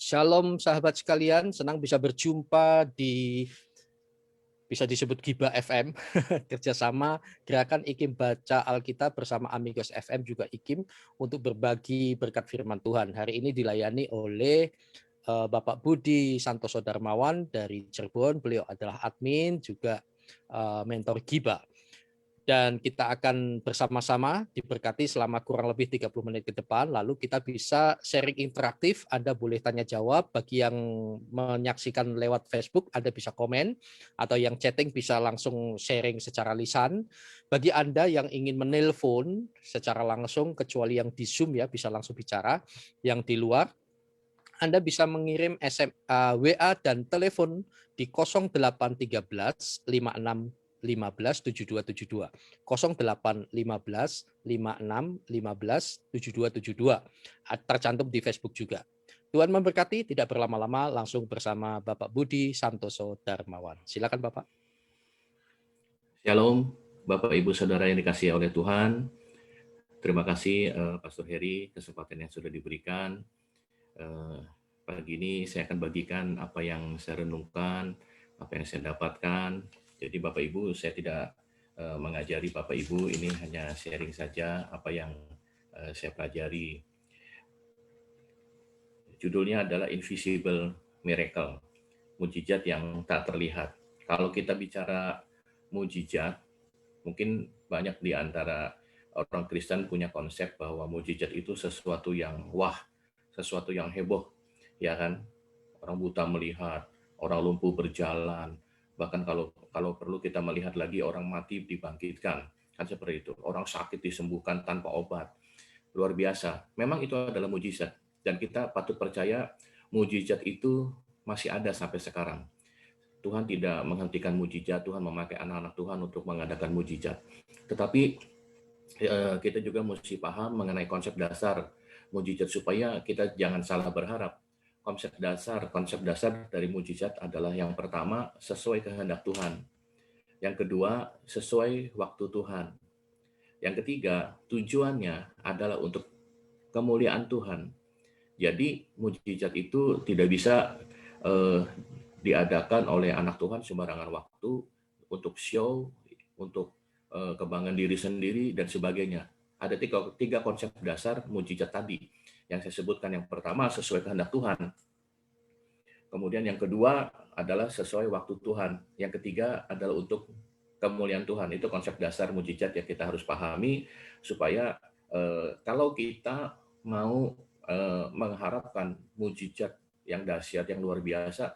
Shalom sahabat sekalian, senang bisa berjumpa di bisa disebut Giba FM, kerjasama Gerakan IKIM Baca Alkitab bersama Amigos FM juga IKIM untuk berbagi berkat firman Tuhan. Hari ini dilayani oleh Bapak Budi Santoso Darmawan dari Cirebon, beliau adalah admin juga mentor Giba. Dan kita akan bersama-sama diberkati selama kurang lebih 30 menit ke depan, lalu kita bisa sharing interaktif. Anda boleh tanya jawab, bagi yang menyaksikan lewat Facebook Anda bisa komen, atau yang chatting bisa langsung sharing secara lisan. Bagi Anda yang ingin menelpon secara langsung, kecuali yang di Zoom ya bisa langsung bicara, yang di luar Anda bisa mengirim WA dan telepon di 0813 56 15 7272 0815 56 15 7272 tercantum di Facebook juga. Tuhan memberkati, tidak berlama-lama langsung bersama Bapak Budi Santoso Darmawan. Silakan Bapak. Shalom, Bapak Ibu Saudara yang dikasihi oleh Tuhan. Terima kasih Pastor Heri kesempatan yang sudah diberikan. Pagi ini saya akan bagikan apa yang saya renungkan, apa yang saya dapatkan. Jadi Bapak Ibu, saya tidak mengajari Bapak Ibu, ini hanya sharing saja apa yang saya pelajari. Judulnya adalah Invisible Miracle, mujizat yang tak terlihat. Kalau kita bicara mujizat, mungkin banyak di antara orang Kristen punya konsep bahwa mujizat itu sesuatu yang wah, sesuatu yang heboh, ya kan? Orang buta melihat, orang lumpuh berjalan, bahkan kalau perlu kita melihat lagi orang mati dibangkitkan, kan seperti itu. Orang sakit disembuhkan tanpa obat. Luar biasa. Memang itu adalah mujizat dan kita patut percaya mujizat itu masih ada sampai sekarang. Tuhan tidak menghentikan mujizat, Tuhan memakai anak-anak Tuhan untuk mengadakan mujizat. Tetapi kita juga mesti paham mengenai konsep dasar mujizat supaya kita jangan salah berharap. Konsep dasar dari mujizat adalah yang pertama sesuai kehendak Tuhan. Yang kedua sesuai waktu Tuhan. Yang ketiga tujuannya adalah untuk kemuliaan Tuhan. Jadi mujizat itu tidak bisa diadakan oleh anak Tuhan sembarangan waktu untuk show, untuk kebanggaan diri sendiri dan sebagainya. Ada tiga konsep dasar mujizat tadi yang saya sebutkan. Yang pertama sesuai kehendak Tuhan. Kemudian yang kedua adalah sesuai waktu Tuhan. Yang ketiga adalah untuk kemuliaan Tuhan. Itu konsep dasar mujizat yang kita harus pahami supaya kalau kita mau mengharapkan mujizat yang dahsyat, yang luar biasa,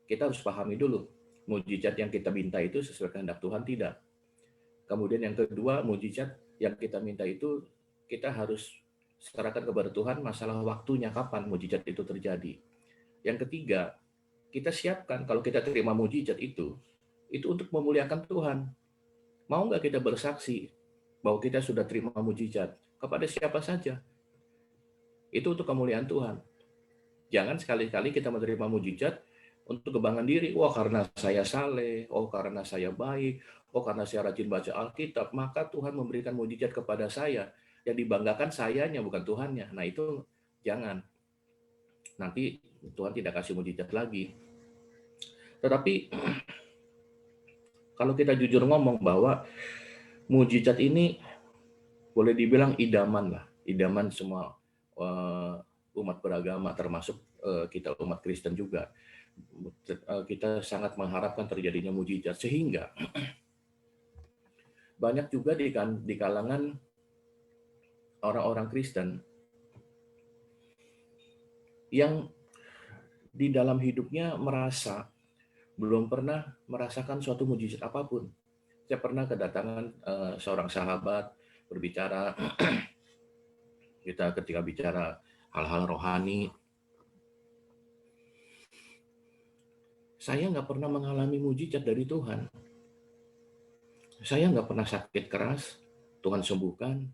kita harus pahami dulu mujizat yang kita minta itu sesuai kehendak Tuhan tidak. Kemudian yang kedua, mujizat yang kita minta itu kita harus serahkan kepada Tuhan masalah waktunya kapan mujizat itu terjadi. Yang ketiga, kita siapkan kalau kita terima mujizat itu untuk memuliakan Tuhan. Mau nggak kita bersaksi bahwa kita sudah terima mujizat kepada siapa saja? Itu untuk kemuliaan Tuhan. Jangan sekali-kali kita menerima mujizat untuk kebanggaan diri. Wah, karena saya saleh, oh karena saya baik, oh karena saya rajin baca Alkitab, maka Tuhan memberikan mujizat kepada saya. Yang dibanggakan sayanya, bukan Tuhannya. Nah itu jangan. Nanti Tuhan tidak kasih mujizat lagi. Tetapi kalau kita jujur ngomong bahwa mujizat ini boleh dibilang idaman lah. Idaman semua umat beragama, termasuk kita umat Kristen juga. Kita sangat mengharapkan terjadinya mujizat, sehingga banyak juga di kalangan orang-orang Kristen yang di dalam hidupnya merasa belum pernah merasakan suatu mujizat apapun. Saya pernah kedatangan seorang sahabat berbicara, kita ketika bicara hal-hal rohani, saya nggak pernah mengalami mujizat dari Tuhan. Saya nggak pernah sakit keras, Tuhan sembuhkan,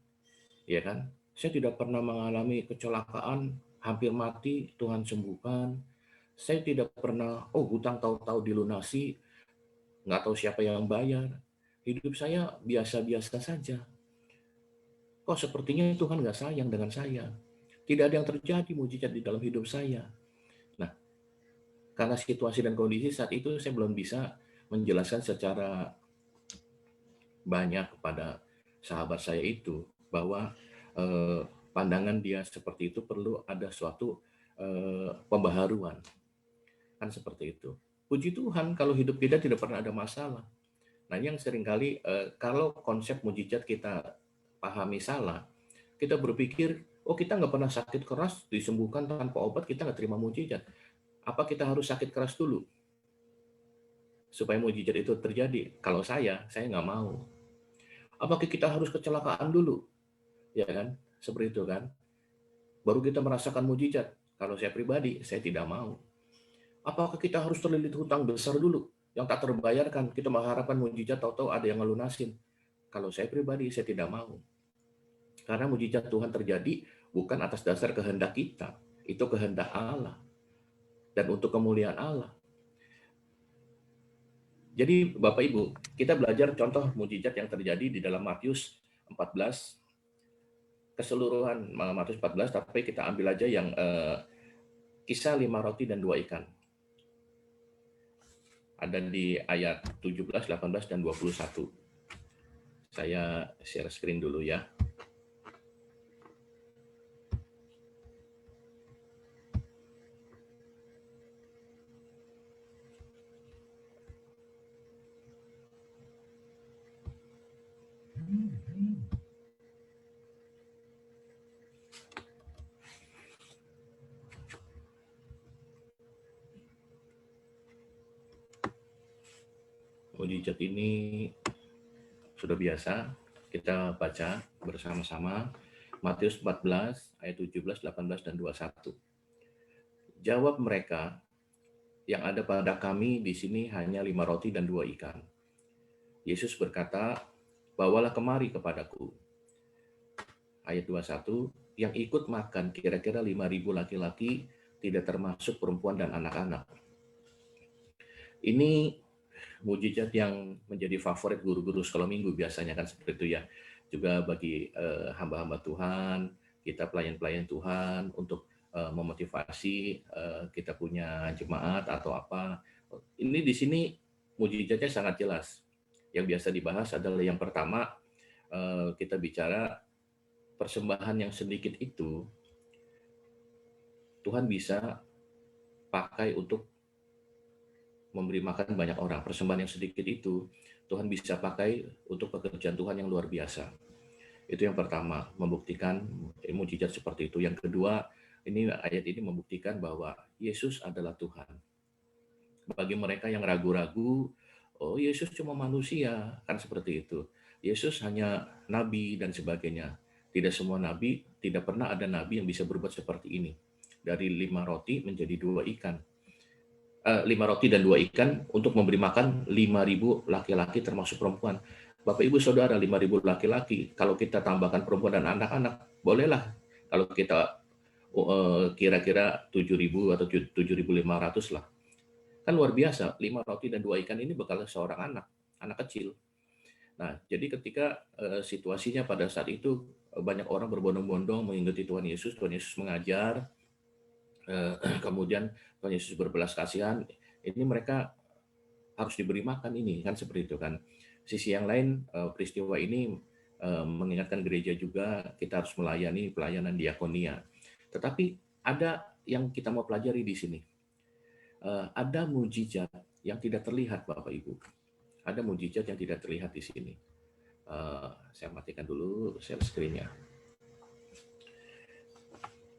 ya kan? Saya tidak pernah mengalami kecelakaan, hampir mati, Tuhan sembuhkan. Saya tidak pernah, hutang tahu-tahu dilunasi, nggak tahu siapa yang bayar. Hidup saya biasa-biasa saja. Kok sepertinya Tuhan nggak sayang dengan saya? Tidak ada yang terjadi mujizat di dalam hidup saya. karena situasi dan kondisi saat itu saya belum bisa menjelaskan secara banyak kepada sahabat saya itu bahwa pandangan dia seperti itu perlu ada suatu pembaharuan, kan seperti itu. Puji Tuhan kalau hidup kita tidak pernah ada masalah. Nah, yang seringkali kalau konsep mujizat kita pahami salah, kita berpikir, oh kita nggak pernah sakit keras, disembuhkan tanpa obat, kita nggak terima mujizat. Apa kita harus sakit keras dulu supaya mujizat itu terjadi? Kalau saya nggak mau. Apakah kita harus kecelakaan dulu? Ya kan? Seperti itu kan? Baru kita merasakan mujizat. Kalau saya pribadi, saya tidak mau. Apakah kita harus terlilit hutang besar dulu yang tak terbayarkan? Kita mengharapkan mujizat, tahu-tahu ada yang ngelunasin. Kalau saya pribadi, saya tidak mau. Karena mujizat Tuhan terjadi bukan atas dasar kehendak kita. Itu kehendak Allah. Dan untuk kemuliaan Allah. Jadi Bapak Ibu, kita belajar contoh mujizat yang terjadi di dalam Matius 14, keseluruhan Matius 14, tapi kita ambil aja yang kisah 5 roti dan 2 ikan. Ada di ayat 17, 18, dan 21. Saya share screen dulu ya. Mujizat ini sudah biasa kita baca bersama-sama. Matius 14 ayat 17, 18, dan 21. Jawab mereka, yang ada pada kami di sini hanya 5 roti dan 2 ikan. Yesus berkata, bawalah kemari kepadaku. Ayat 21, yang ikut makan kira-kira 5.000 laki-laki, tidak termasuk perempuan dan anak-anak. Ini mujizat yang menjadi favorit guru-guru sekolah minggu biasanya kan seperti itu ya. Juga bagi hamba-hamba Tuhan, kita pelayan-pelayan Tuhan untuk memotivasi kita punya jemaat atau apa. Ini di sini mujizatnya sangat jelas. Yang biasa dibahas adalah yang pertama, kita bicara persembahan yang sedikit itu Tuhan bisa pakai untuk memberi makan banyak orang. Persembahan yang sedikit itu Tuhan bisa pakai untuk pekerjaan Tuhan yang luar biasa. Itu yang pertama, membuktikan mujizat seperti itu. Yang kedua, ini ayat ini membuktikan bahwa Yesus adalah Tuhan. Bagi mereka yang ragu-ragu, oh Yesus cuma manusia, kan seperti itu. Yesus hanya nabi dan sebagainya. Tidak semua nabi, tidak pernah ada nabi yang bisa berbuat seperti ini. Dari 5 roti menjadi 2 ikan. 5 roti dan 2 ikan untuk memberi makan 5.000 laki-laki termasuk perempuan. Bapak Ibu Saudara, 5.000 laki-laki, kalau kita tambahkan perempuan dan anak-anak, bolehlah. Kalau kita kira-kira 7.000 atau 7.500 lah. Kan luar biasa, 5 roti dan 2 ikan ini bekal seorang anak kecil. Nah, jadi ketika situasinya pada saat itu banyak orang berbondong-bondong mengikuti Tuhan Yesus mengajar, kemudian Tuhan Yesus berbelas kasihan, ini mereka harus diberi makan ini, kan seperti itu kan. Sisi yang lain, peristiwa ini mengingatkan gereja juga kita harus melayani pelayanan diakonia. Tetapi ada yang kita mau pelajari di sini. Ada mujizat yang tidak terlihat, Bapak Ibu. Ada mujizat yang tidak terlihat di sini. Saya matikan dulu share screen-nya.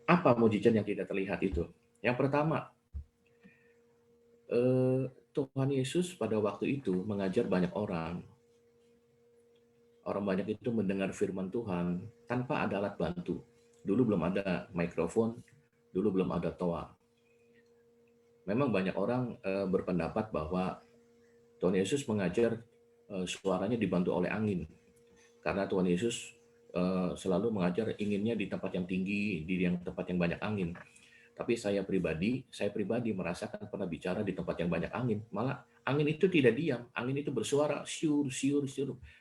Apa mujizat yang tidak terlihat itu? Yang pertama, Tuhan Yesus pada waktu itu mengajar banyak orang. Orang banyak itu mendengar firman Tuhan tanpa ada alat bantu. Dulu belum ada mikrofon, dulu belum ada toa. Memang banyak orang berpendapat bahwa Tuhan Yesus mengajar suaranya dibantu oleh angin. Karena Tuhan Yesus selalu mengajar inginnya di tempat yang tinggi, di tempat yang banyak angin. Tapi saya pribadi merasakan pernah bicara di tempat yang banyak angin. Malah angin itu tidak diam, angin itu bersuara siur.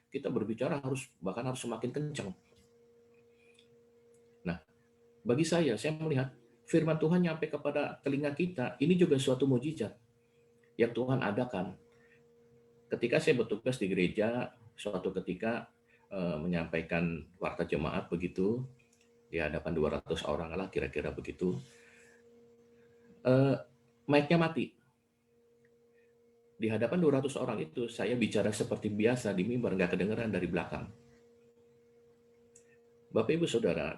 Kita berbicara bahkan harus semakin kencang. Nah, bagi saya melihat firman Tuhan nyampe kepada telinga kita, ini juga suatu mujizat yang Tuhan adakan. Ketika saya bertugas di gereja, suatu ketika menyampaikan warta jemaat begitu, di hadapan 200 orang lah kira-kira begitu, mic-nya mati. Di hadapan 200 orang itu, saya bicara seperti biasa di mimbar, nggak kedengeran dari belakang. Bapak Ibu Saudara,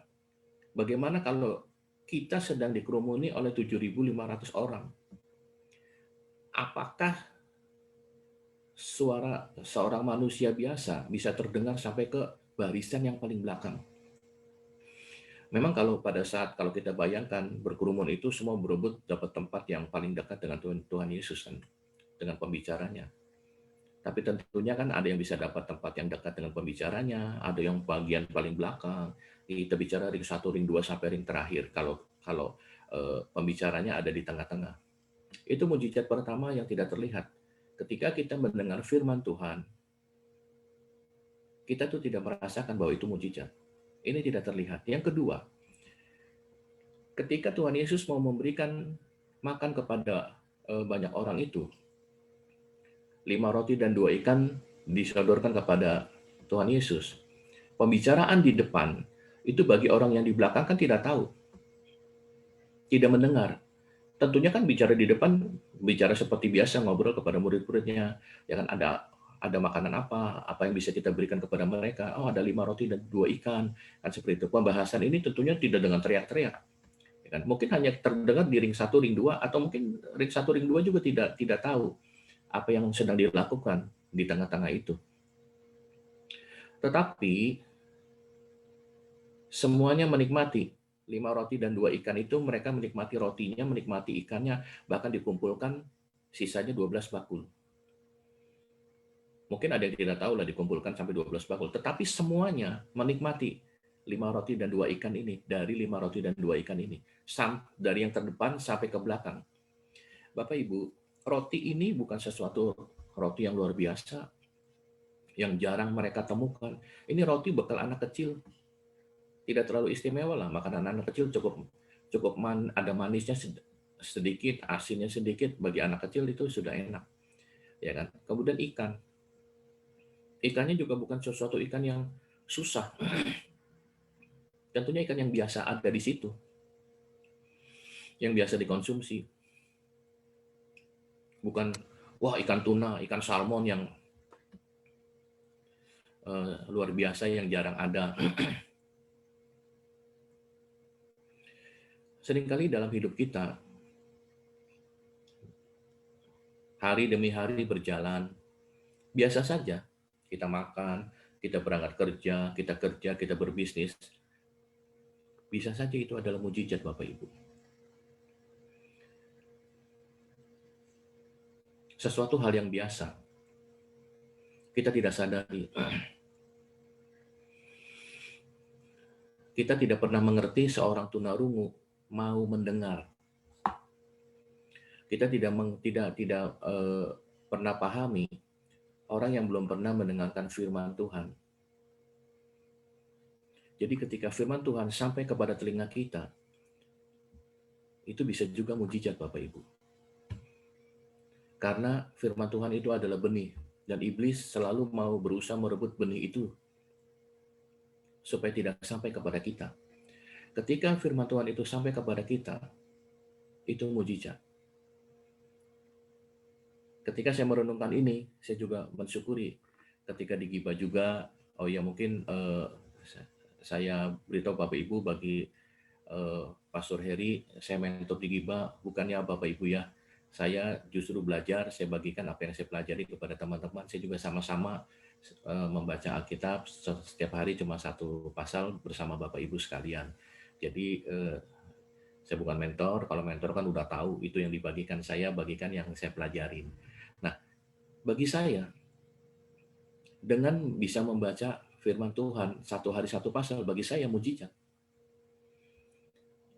bagaimana kalau kita sedang dikerumuni oleh 7.500 orang? Apakah suara seorang manusia biasa bisa terdengar sampai ke barisan yang paling belakang? Memang kalau pada saat kalau kita bayangkan berkerumun itu semua berebut dapat tempat yang paling dekat dengan Tuhan Yesus kan, dengan pembicaranya. Tapi tentunya kan ada yang bisa dapat tempat yang dekat dengan pembicaranya, ada yang bagian paling belakang. Kita bicara ring 1, ring 2 sampai ring terakhir kalau pembicaranya ada di tengah-tengah. Itu mujizat pertama yang tidak terlihat. Ketika kita mendengar firman Tuhan, kita tuh tidak merasakan bahwa itu mujizat. Ini tidak terlihat. Yang kedua, ketika Tuhan Yesus mau memberikan makan kepada banyak orang itu, 5 roti dan 2 ikan disodorkan kepada Tuhan Yesus. Pembicaraan di depan, itu bagi orang yang di belakang kan tidak tahu, tidak mendengar. Tentunya kan bicara di depan, bicara seperti biasa, ngobrol kepada murid-muridnya, ya kan ada makanan apa yang bisa kita berikan kepada mereka. Oh, ada 5 roti dan 2 ikan, kan seperti itu. Pembahasan ini tentunya tidak dengan teriak-teriak. Ya kan? Mungkin hanya terdengar di ring 1, ring 2, atau mungkin ring 1, ring 2 juga tidak tahu apa yang sedang dilakukan di tengah-tengah itu. Tetapi semuanya menikmati. 5 roti dan 2 ikan itu mereka menikmati rotinya, menikmati ikannya, bahkan dikumpulkan sisanya 12 bakul. Mungkin ada yang tidak tahu lah dikumpulkan sampai 12 bakul, tetapi semuanya menikmati 5 roti dan 2 ikan ini, dari 5 roti dan 2 ikan ini, dari yang terdepan sampai ke belakang. Bapak Ibu, roti ini bukan sesuatu roti yang luar biasa, yang jarang mereka temukan. Ini roti bekal anak kecil. Tidak terlalu istimewa lah, makanan anak kecil cukup ada manisnya sedikit, asinnya sedikit, bagi anak kecil itu sudah enak. Ya kan? Kemudian ikannya juga bukan sesuatu ikan yang susah. Tentunya ikan yang biasa ada di situ, yang biasa dikonsumsi. Bukan, wah ikan tuna, ikan salmon yang luar biasa yang jarang ada. Seringkali dalam hidup kita, hari demi hari berjalan, biasa saja. Kita makan, kita berangkat kerja, kita berbisnis. Bisa saja itu adalah mujizat Bapak Ibu. Sesuatu hal yang biasa. Kita tidak sadari. Kita tidak pernah mengerti seorang tunarungu mau mendengar. Kita tidak pernah pahami orang yang belum pernah mendengarkan firman Tuhan. Jadi ketika firman Tuhan sampai kepada telinga kita, itu bisa juga mujizat Bapak Ibu. Karena firman Tuhan itu adalah benih, dan iblis selalu mau berusaha merebut benih itu supaya tidak sampai kepada kita. Ketika firman Tuhan itu sampai kepada kita, itu mujizat. Ketika saya merenungkan ini, saya juga mensyukuri. Ketika digibah juga, oh ya mungkin saya beritahu Bapak Ibu, bagi Pastor Heri, saya mentor digibah, bukannya Bapak Ibu ya. Saya justru belajar, saya bagikan apa yang saya pelajari kepada teman-teman. Saya juga sama-sama membaca Alkitab setiap hari cuma 1 pasal bersama Bapak Ibu sekalian. Jadi saya bukan mentor, kalau mentor kan udah tahu itu yang dibagikan, saya bagikan yang saya pelajarin. Nah, bagi saya, dengan bisa membaca firman Tuhan 1 hari 1 pasal, bagi saya mujizat.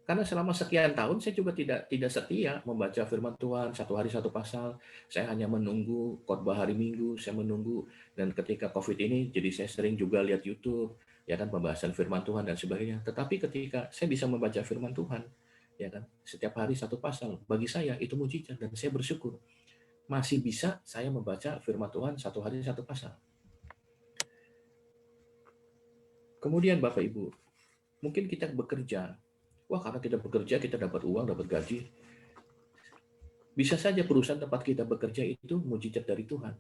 Karena selama sekian tahun saya juga tidak setia membaca firman Tuhan 1 hari 1 pasal. Saya hanya menunggu khotbah hari Minggu, saya menunggu, dan ketika COVID ini jadi saya sering juga lihat YouTube, ya kan, pembahasan firman Tuhan dan sebagainya. Tetapi ketika saya bisa membaca firman Tuhan, ya kan? Setiap hari satu pasal. Bagi saya itu mujizat dan saya bersyukur. Masih bisa saya membaca firman Tuhan satu hari satu pasal. Kemudian Bapak Ibu, mungkin kita bekerja. Wah, karena kita bekerja, kita dapat uang, dapat gaji. Bisa saja perusahaan tempat kita bekerja itu mujizat dari Tuhan.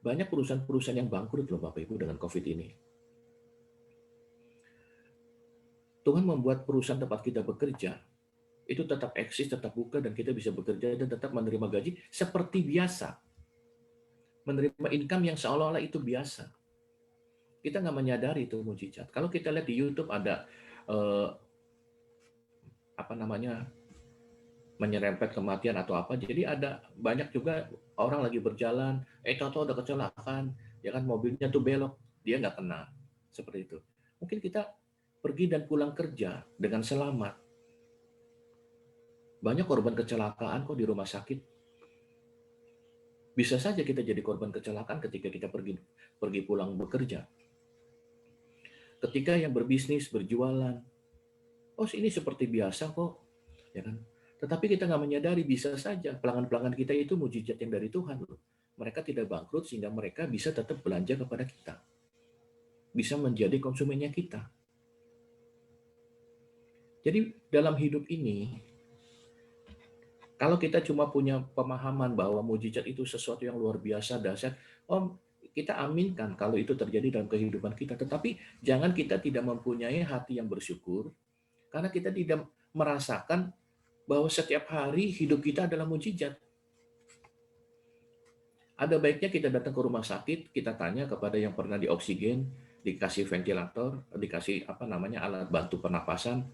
Banyak perusahaan-perusahaan yang bangkrut loh Bapak Ibu dengan COVID ini. Tuhan membuat perusahaan tempat kita bekerja itu tetap eksis, tetap buka, dan kita bisa bekerja dan tetap menerima gaji seperti biasa. Menerima income yang seolah-olah itu biasa. Kita nggak menyadari itu mujizat. Kalau kita lihat di YouTube ada menyerempet kematian atau apa. Jadi ada banyak juga orang lagi berjalan, tahu-tahu ada kecelakaan, ya kan mobilnya tuh belok, dia nggak kena. Seperti itu. Mungkin kita pergi dan pulang kerja dengan selamat. Banyak korban kecelakaan kok di rumah sakit. Bisa saja kita jadi korban kecelakaan ketika kita pergi pulang bekerja. Ketika yang berbisnis, berjualan, oh ini seperti biasa kok, ya kan? Tetapi kita nggak menyadari bisa saja pelanggan-pelanggan kita itu mujizat yang dari Tuhan loh. Mereka tidak bangkrut sehingga mereka bisa tetap belanja kepada kita. Bisa menjadi konsumennya kita. Jadi dalam hidup ini, kalau kita cuma punya pemahaman bahwa mujizat itu sesuatu yang luar biasa, dahsyat, kita aminkan kalau itu terjadi dalam kehidupan kita. Tetapi jangan kita tidak mempunyai hati yang bersyukur, karena kita tidak merasakan bahwa setiap hari hidup kita adalah mujizat. Ada baiknya kita datang ke rumah sakit, kita tanya kepada yang pernah dioksigen, dikasih ventilator, dikasih alat bantu pernapasan,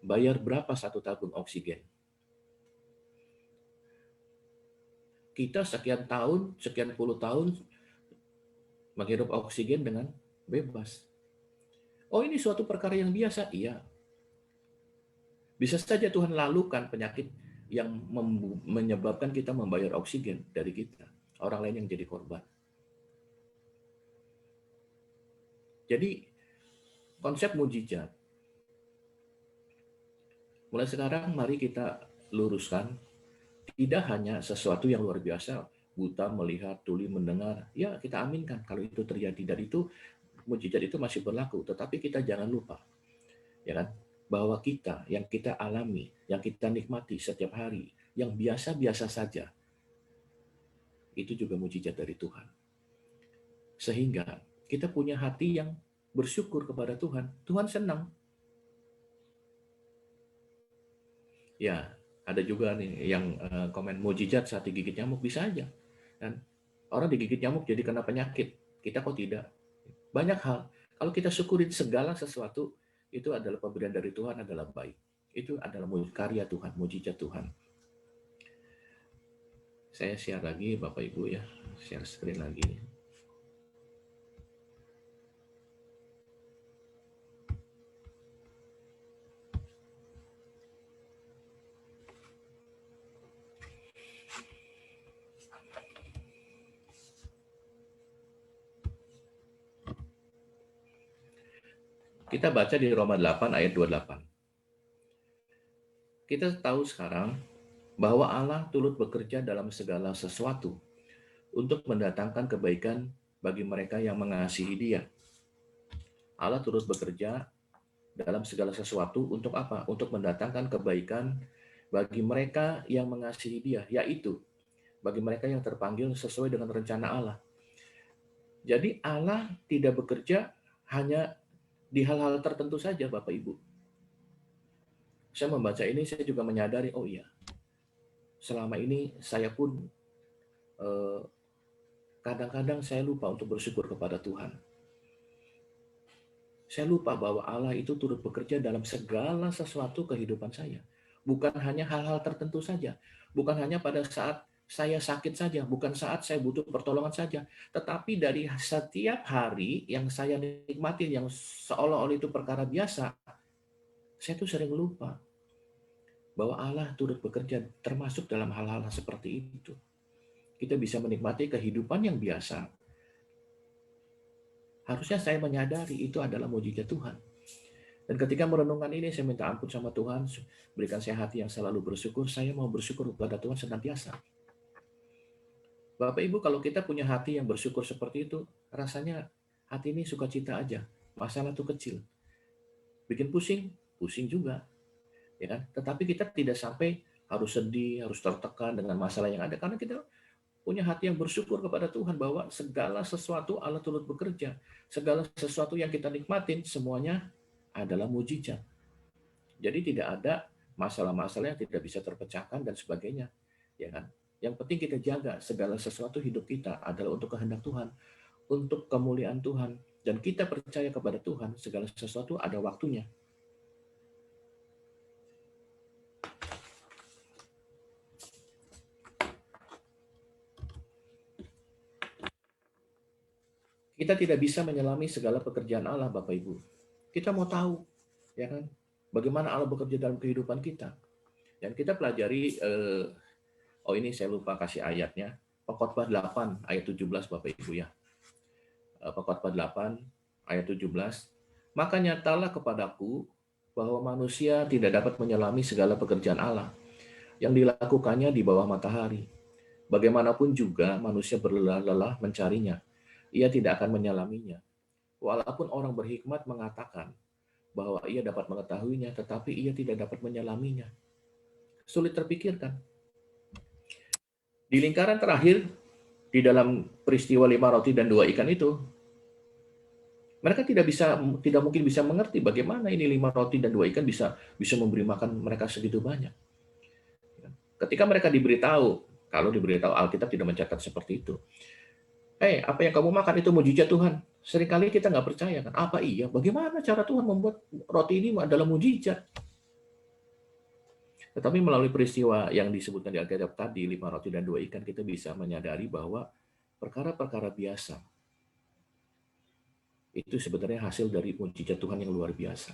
bayar berapa satu tabung oksigen? Kita sekian tahun, sekian puluh tahun menghirup oksigen dengan bebas. Oh, ini suatu perkara yang biasa? Iya. Bisa saja Tuhan lalukan penyakit yang menyebabkan kita membayar oksigen dari kita. Orang lain yang jadi korban. Jadi, konsep mujizat. Mulai sekarang mari kita luruskan. Tidak hanya sesuatu yang luar biasa, buta melihat, tuli mendengar. Ya, kita aminkan kalau itu terjadi. Dan itu, mujizat itu masih berlaku. Tetapi kita jangan lupa, ya kan, bahwa yang kita alami, yang kita nikmati setiap hari, yang biasa-biasa saja, itu juga mujizat dari Tuhan. Sehingga kita punya hati yang bersyukur kepada Tuhan. Tuhan senang. Ya, ada juga nih yang komen mujizat saat digigit nyamuk, bisa aja. Dan orang digigit nyamuk jadi kena penyakit. Kita kok tidak? Banyak hal. Kalau kita syukurin segala sesuatu, itu adalah pemberian dari Tuhan, adalah baik. Itu adalah karya Tuhan, mujizat Tuhan. Saya share lagi Bapak Ibu ya, share screen lagi. Kita baca di Roma 8 ayat 28. Kita tahu sekarang bahwa Allah turut bekerja dalam segala sesuatu untuk mendatangkan kebaikan bagi mereka yang mengasihi Dia. Allah turut bekerja dalam segala sesuatu untuk apa? Untuk mendatangkan kebaikan bagi mereka yang mengasihi Dia, yaitu bagi mereka yang terpanggil sesuai dengan rencana Allah. Jadi Allah tidak bekerja hanya di hal-hal tertentu saja, Bapak Ibu. Saya membaca ini, saya juga menyadari, oh iya, selama ini saya pun kadang-kadang saya lupa untuk bersyukur kepada Tuhan. Saya lupa bahwa Allah itu turut bekerja dalam segala sesuatu kehidupan saya. Bukan hanya hal-hal tertentu saja. Bukan hanya pada saat saya sakit saja, bukan saat saya butuh pertolongan saja, tetapi dari setiap hari yang saya nikmati, yang seolah-olah itu perkara biasa, saya tuh sering lupa bahwa Allah turut bekerja termasuk dalam hal-hal seperti itu. Kita bisa menikmati kehidupan yang biasa. Harusnya saya menyadari itu adalah mujizat Tuhan. Dan ketika merenungkan ini, saya minta ampun sama Tuhan, berikan saya hati yang selalu bersyukur. Saya mau bersyukur kepada Tuhan senantiasa. Bapak Ibu, kalau kita punya hati yang bersyukur seperti itu, rasanya hati ini sukacita aja. Masalah itu kecil. Bikin pusing, pusing juga, ya kan? Tetapi kita tidak sampai harus sedih, harus tertekan dengan masalah yang ada, karena kita punya hati yang bersyukur kepada Tuhan bahwa segala sesuatu Allah turut bekerja. Segala sesuatu yang kita nikmatin semuanya adalah mujizat. Jadi tidak ada masalah-masalah yang tidak bisa terpecahkan dan sebagainya, ya kan? Yang penting kita jaga segala sesuatu hidup kita adalah untuk kehendak Tuhan, untuk kemuliaan Tuhan, dan kita percaya kepada Tuhan, segala sesuatu ada waktunya. Kita tidak bisa menyelami segala pekerjaan Allah, Bapak Ibu. Kita mau tahu, ya kan? Bagaimana Allah bekerja dalam kehidupan kita. Dan kita pelajari, ini saya lupa kasih ayatnya, Pengkhotbah 8 ayat 17 Bapak Ibu ya. Pengkhotbah 8 ayat 17. Maka nyatalah kepadaku bahwa manusia tidak dapat menyelami segala pekerjaan Allah yang dilakukannya di bawah matahari. Bagaimanapun juga manusia berlelah-lelah mencarinya, ia tidak akan menyelaminya. Walaupun orang berhikmat mengatakan bahwa ia dapat mengetahuinya, tetapi ia tidak dapat menyelaminya. Sulit terpikirkan. Di lingkaran terakhir, di dalam peristiwa 5 roti dan 2 ikan itu, mereka tidak mungkin bisa mengerti bagaimana ini 5 roti dan 2 ikan bisa memberi makan mereka segitu banyak. Ketika mereka diberitahu, kalau diberitahu, Alkitab tidak mencatat seperti itu. Apa yang kamu makan itu mujizat Tuhan. Seringkali kita nggak percaya kan, apa iya? Bagaimana cara Tuhan membuat roti ini adalah mujizat? Tetapi melalui peristiwa yang disebutkan di Alkitab tadi, 5 roti dan 2 ikan, kita bisa menyadari bahwa perkara-perkara biasa itu sebenarnya hasil dari mujizat Tuhan yang luar biasa.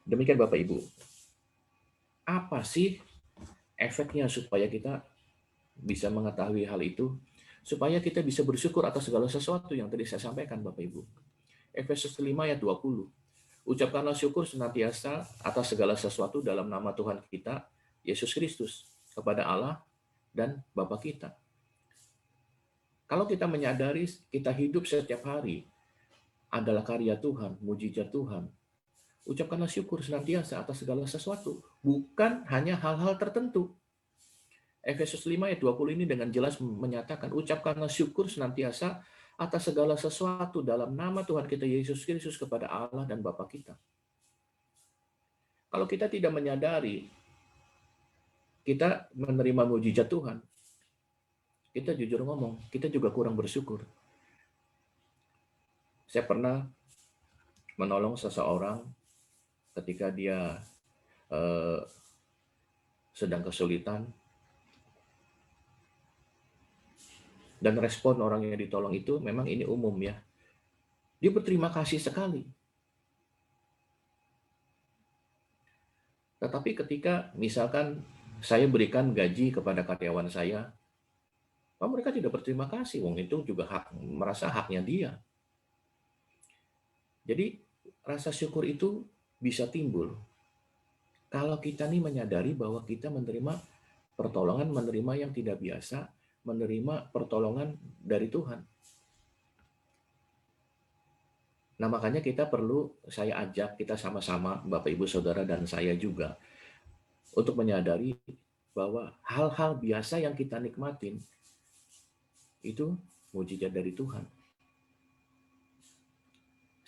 Demikian Bapak Ibu. Apa sih efeknya supaya kita bisa mengetahui hal itu? Supaya kita bisa bersyukur atas segala sesuatu yang tadi saya sampaikan Bapak Ibu. Efesus 5 ayat 20. Ucapkanlah syukur senantiasa atas segala sesuatu dalam nama Tuhan kita, Yesus Kristus, kepada Allah dan Bapa kita. Kalau kita menyadari kita hidup setiap hari adalah karya Tuhan, mujizat Tuhan, ucapkanlah syukur senantiasa atas segala sesuatu, bukan hanya hal-hal tertentu. Efesus 5 ayat 20 ini dengan jelas menyatakan, ucapkanlah syukur senantiasa atas segala sesuatu dalam nama Tuhan kita Yesus Kristus kepada Allah dan Bapa kita. Kalau kita tidak menyadari kita menerima mujizat Tuhan, kita jujur ngomong, kita juga kurang bersyukur. Saya pernah menolong seseorang ketika dia sedang kesulitan, dan respon orang yang ditolong itu memang ini umum ya. Dia berterima kasih sekali. Tetapi ketika misalkan saya berikan gaji kepada karyawan saya, mereka tidak berterima kasih. Wong itu juga merasa haknya dia. Jadi rasa syukur itu bisa timbul kalau kita nih menyadari bahwa kita menerima pertolongan, menerima yang tidak biasa, menerima pertolongan dari Tuhan. Nah, makanya saya ajak kita sama-sama, Bapak Ibu Saudara dan saya juga, untuk menyadari bahwa hal-hal biasa yang kita nikmatin itu mujizat dari Tuhan.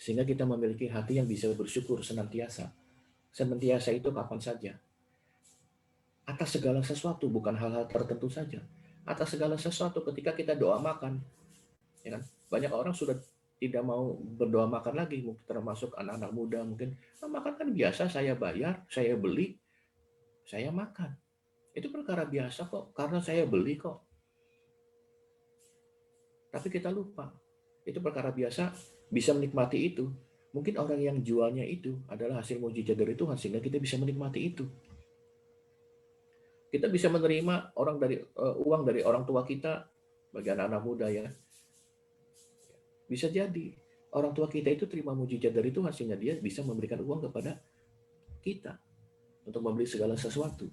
Sehingga kita memiliki hati yang bisa bersyukur senantiasa. Senantiasa itu kapan saja. Atas segala sesuatu, bukan hal-hal tertentu saja. Atas segala sesuatu ketika kita doa makan, ya kan? Banyak orang sudah tidak mau berdoa makan lagi, termasuk anak-anak muda mungkin. Makan kan biasa, saya bayar, saya beli, saya makan. Itu perkara biasa kok, karena saya beli kok. Tapi kita lupa, itu perkara biasa, bisa menikmati itu. Mungkin orang yang jualnya itu adalah hasil mujizat dari Tuhan, sehingga kita bisa menikmati itu. Kita bisa menerima uang dari orang tua kita, bagi anak-anak muda ya. Bisa jadi Orang tua kita itu terima mujizat dari Tuhan sehingga dia bisa memberikan uang kepada kita untuk membeli segala sesuatu.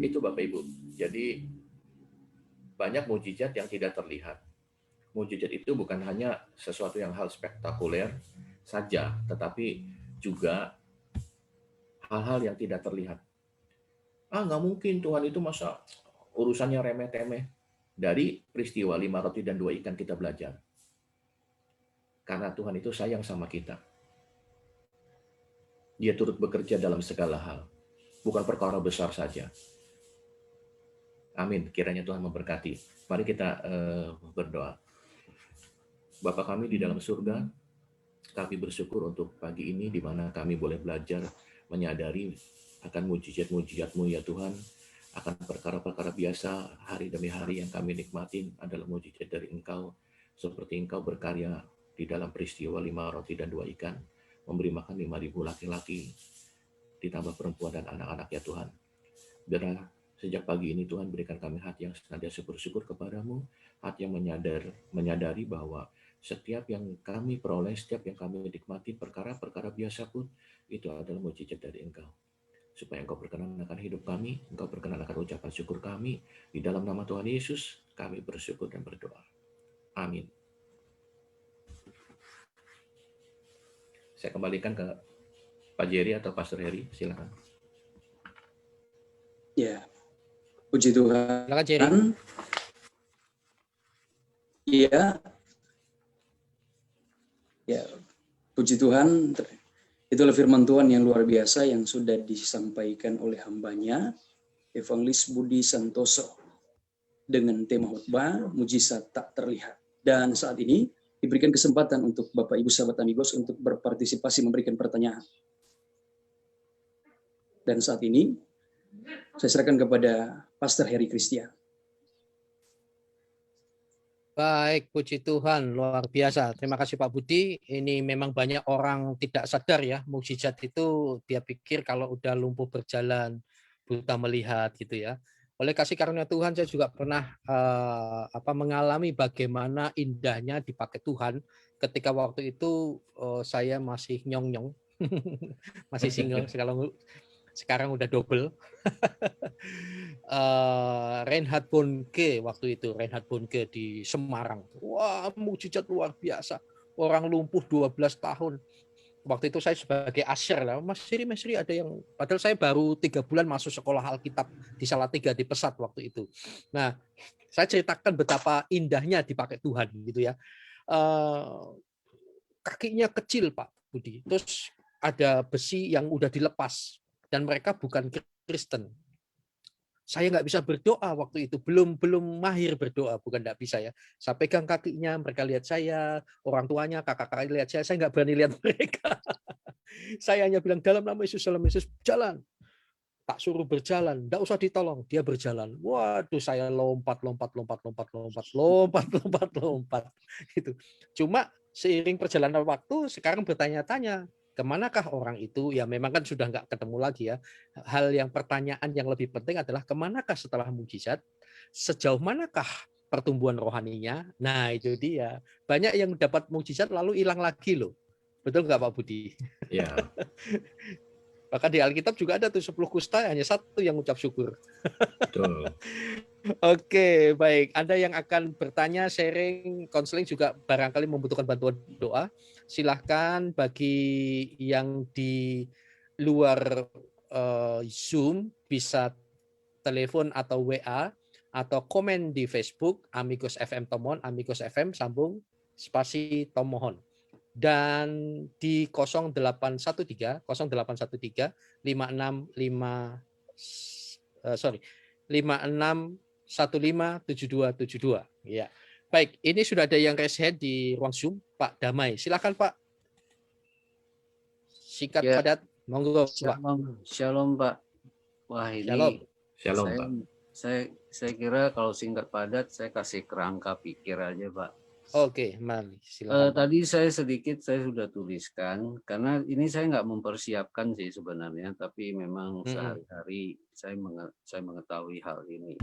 Itu Bapak Ibu. Jadi banyak mujizat yang tidak terlihat. Mujizat itu bukan hanya sesuatu yang hal spektakuler saja, tetapi juga hal-hal yang tidak terlihat. Nggak mungkin Tuhan itu masa urusannya remeh-temeh. Dari peristiwa 5 roti dan 2 ikan kita belajar. Karena Tuhan itu sayang sama kita. Dia turut bekerja dalam segala hal. Bukan perkara besar saja. Amin. Kiranya Tuhan memberkati. Mari kita berdoa. Bapa kami di dalam surga, kami bersyukur untuk pagi ini di mana kami boleh belajar menyadari akan mujizat-mujizat-Mu ya Tuhan, akan perkara-perkara biasa hari demi hari yang kami nikmatin adalah mujizat dari Engkau, seperti Engkau berkarya di dalam peristiwa 5 roti dan 2 ikan, memberi makan 5.000 laki-laki, ditambah perempuan dan anak-anak ya Tuhan. Biarlah sejak pagi ini Tuhan berikan kami hati yang senantiasa bersyukur kepadamu, hati yang menyadari bahwa setiap yang kami peroleh, setiap yang kami nikmati, perkara-perkara biasa pun, itu adalah mujizat dari Engkau. Supaya Engkau berkenan akan hidup kami, Engkau berkenan akan ucapan syukur kami. Di dalam nama Tuhan Yesus, kami bersyukur dan berdoa. Amin. Saya kembalikan ke Pak Jerry atau Pastor Heri, silakan. Ya, puji Tuhan. Silakan Jerry. Iya. Ya, puji Tuhan. Itulah firman Tuhan yang luar biasa yang sudah disampaikan oleh hambanya, Evangelis Budi Santoso, dengan tema khotbah mujizat tak terlihat. Dan saat ini diberikan kesempatan untuk Bapak Ibu sahabat amigos untuk berpartisipasi memberikan pertanyaan. Dan saat ini saya serahkan kepada Pastor Heri Christian. Baik, puji Tuhan, luar biasa. Terima kasih Pak Budi. Ini memang banyak orang tidak sadar ya, mukjizat itu dia pikir kalau udah lumpuh berjalan, buta melihat gitu ya. Oleh kasih karunia Tuhan saya juga pernah mengalami bagaimana indahnya dipakai Tuhan ketika waktu itu saya masih nyong-nyong, masih single. Sekarang udah double. Reinhard Bonnke waktu itu, Reinhard Bonnke di Semarang. Wah, mujizat luar biasa. Orang lumpuh 12 tahun. Waktu itu saya sebagai usher lah, Mas Siri ada yang, padahal saya baru 3 bulan masuk sekolah Alkitab di Salatiga di Pesat waktu itu. Nah, saya ceritakan betapa indahnya dipakai Tuhan gitu ya. Kakinya kecil Pak Budi, terus ada besi yang udah dilepas dan mereka bukan Kristen. Saya nggak bisa berdoa waktu itu, belum mahir berdoa, bukan nggak bisa ya. Saya pegang kakinya, mereka lihat saya, orang tuanya, kakak-kakak lihat saya nggak berani lihat mereka. Saya hanya bilang dalam nama Yesus, jalan. Tak suruh berjalan, nggak usah ditolong, dia berjalan. Waduh, saya lompat gitu. Cuma seiring perjalanan waktu, sekarang bertanya-tanya, kemanakah orang itu? Ya memang kan sudah nggak ketemu lagi ya. Hal yang pertanyaan yang lebih penting adalah kemanakah setelah mujizat? Sejauh manakah pertumbuhan rohaninya? Nah itu dia. Banyak yang dapat mujizat lalu hilang lagi loh. Betul nggak Pak Budi? Ya. Bahkan di Alkitab juga ada tuh 10 kusta, hanya satu yang ucap syukur. Betul. Oke, baik. Anda yang akan bertanya, sharing, konseling juga barangkali membutuhkan bantuan doa, silahkan bagi yang di luar Zoom bisa telepon atau WA atau komen di Facebook Amigos FM Tomohon, Amigos FM sambung spasi Tomohon. Dan di 0813 56157272 ya. Baik, ini sudah ada yang raise hand di ruang Zoom, Pak Damai. Silakan Pak. Singkat Ya. padat, monggo Pak. Shalom Pak. Wah Shalom. ini Shalom Pak. saya kira kalau singkat padat saya kasih kerangka pikir aja Pak. Oke, mari silakan. Tadi saya sudah tuliskan karena ini saya nggak mempersiapkan sih sebenarnya, tapi memang sehari-hari saya mengetahui hal ini.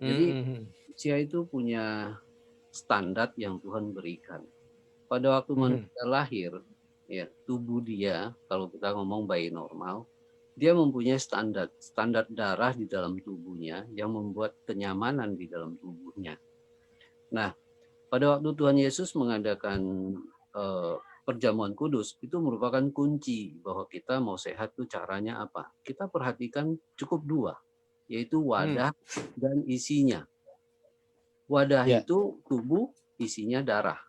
Jadi Cia itu punya standar yang Tuhan berikan. Pada waktu Mhm. manusia lahir, ya tubuh dia, kalau kita ngomong bayi normal, dia mempunyai standar darah di dalam tubuhnya yang membuat kenyamanan di dalam tubuhnya. Nah, pada waktu Tuhan Yesus mengadakan perjamuan kudus, itu merupakan kunci bahwa kita mau sehat itu caranya apa. Kita perhatikan cukup dua, yaitu wadah dan isinya. Wadah Ya. itu tubuh, isinya darah.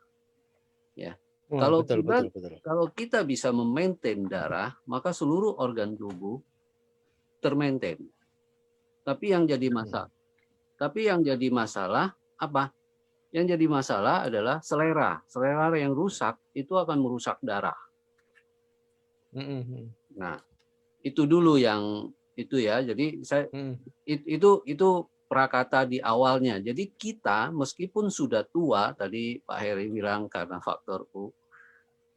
Ya. Wah, Kalau betul, kita betul. kalau kita bisa memaintain darah, maka seluruh organ tubuh termaintain. Tapi yang jadi masalah apa? Yang jadi masalah adalah selera. Selera yang rusak itu akan merusak darah. Nah, itu dulu yang itu ya. Jadi saya itu prakata di awalnya. Jadi kita meskipun sudah tua, tadi Pak Heri bilang karena faktor U,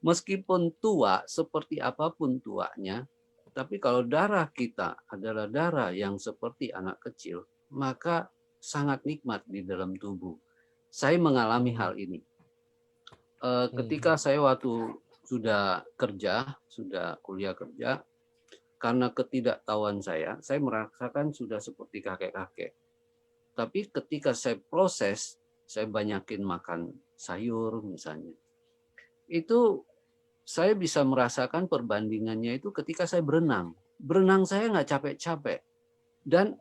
meskipun tua seperti apapun tuanya, tapi kalau darah kita adalah darah yang seperti anak kecil, maka sangat nikmat di dalam tubuh. Saya mengalami hal ini. Ketika saya waktu sudah kuliah kerja, karena ketidaktahuan saya merasakan sudah seperti kakek-kakek. Tapi ketika saya proses, saya banyakin makan sayur misalnya. Itu saya bisa merasakan perbandingannya itu ketika saya berenang. Berenang saya nggak capek-capek. Dan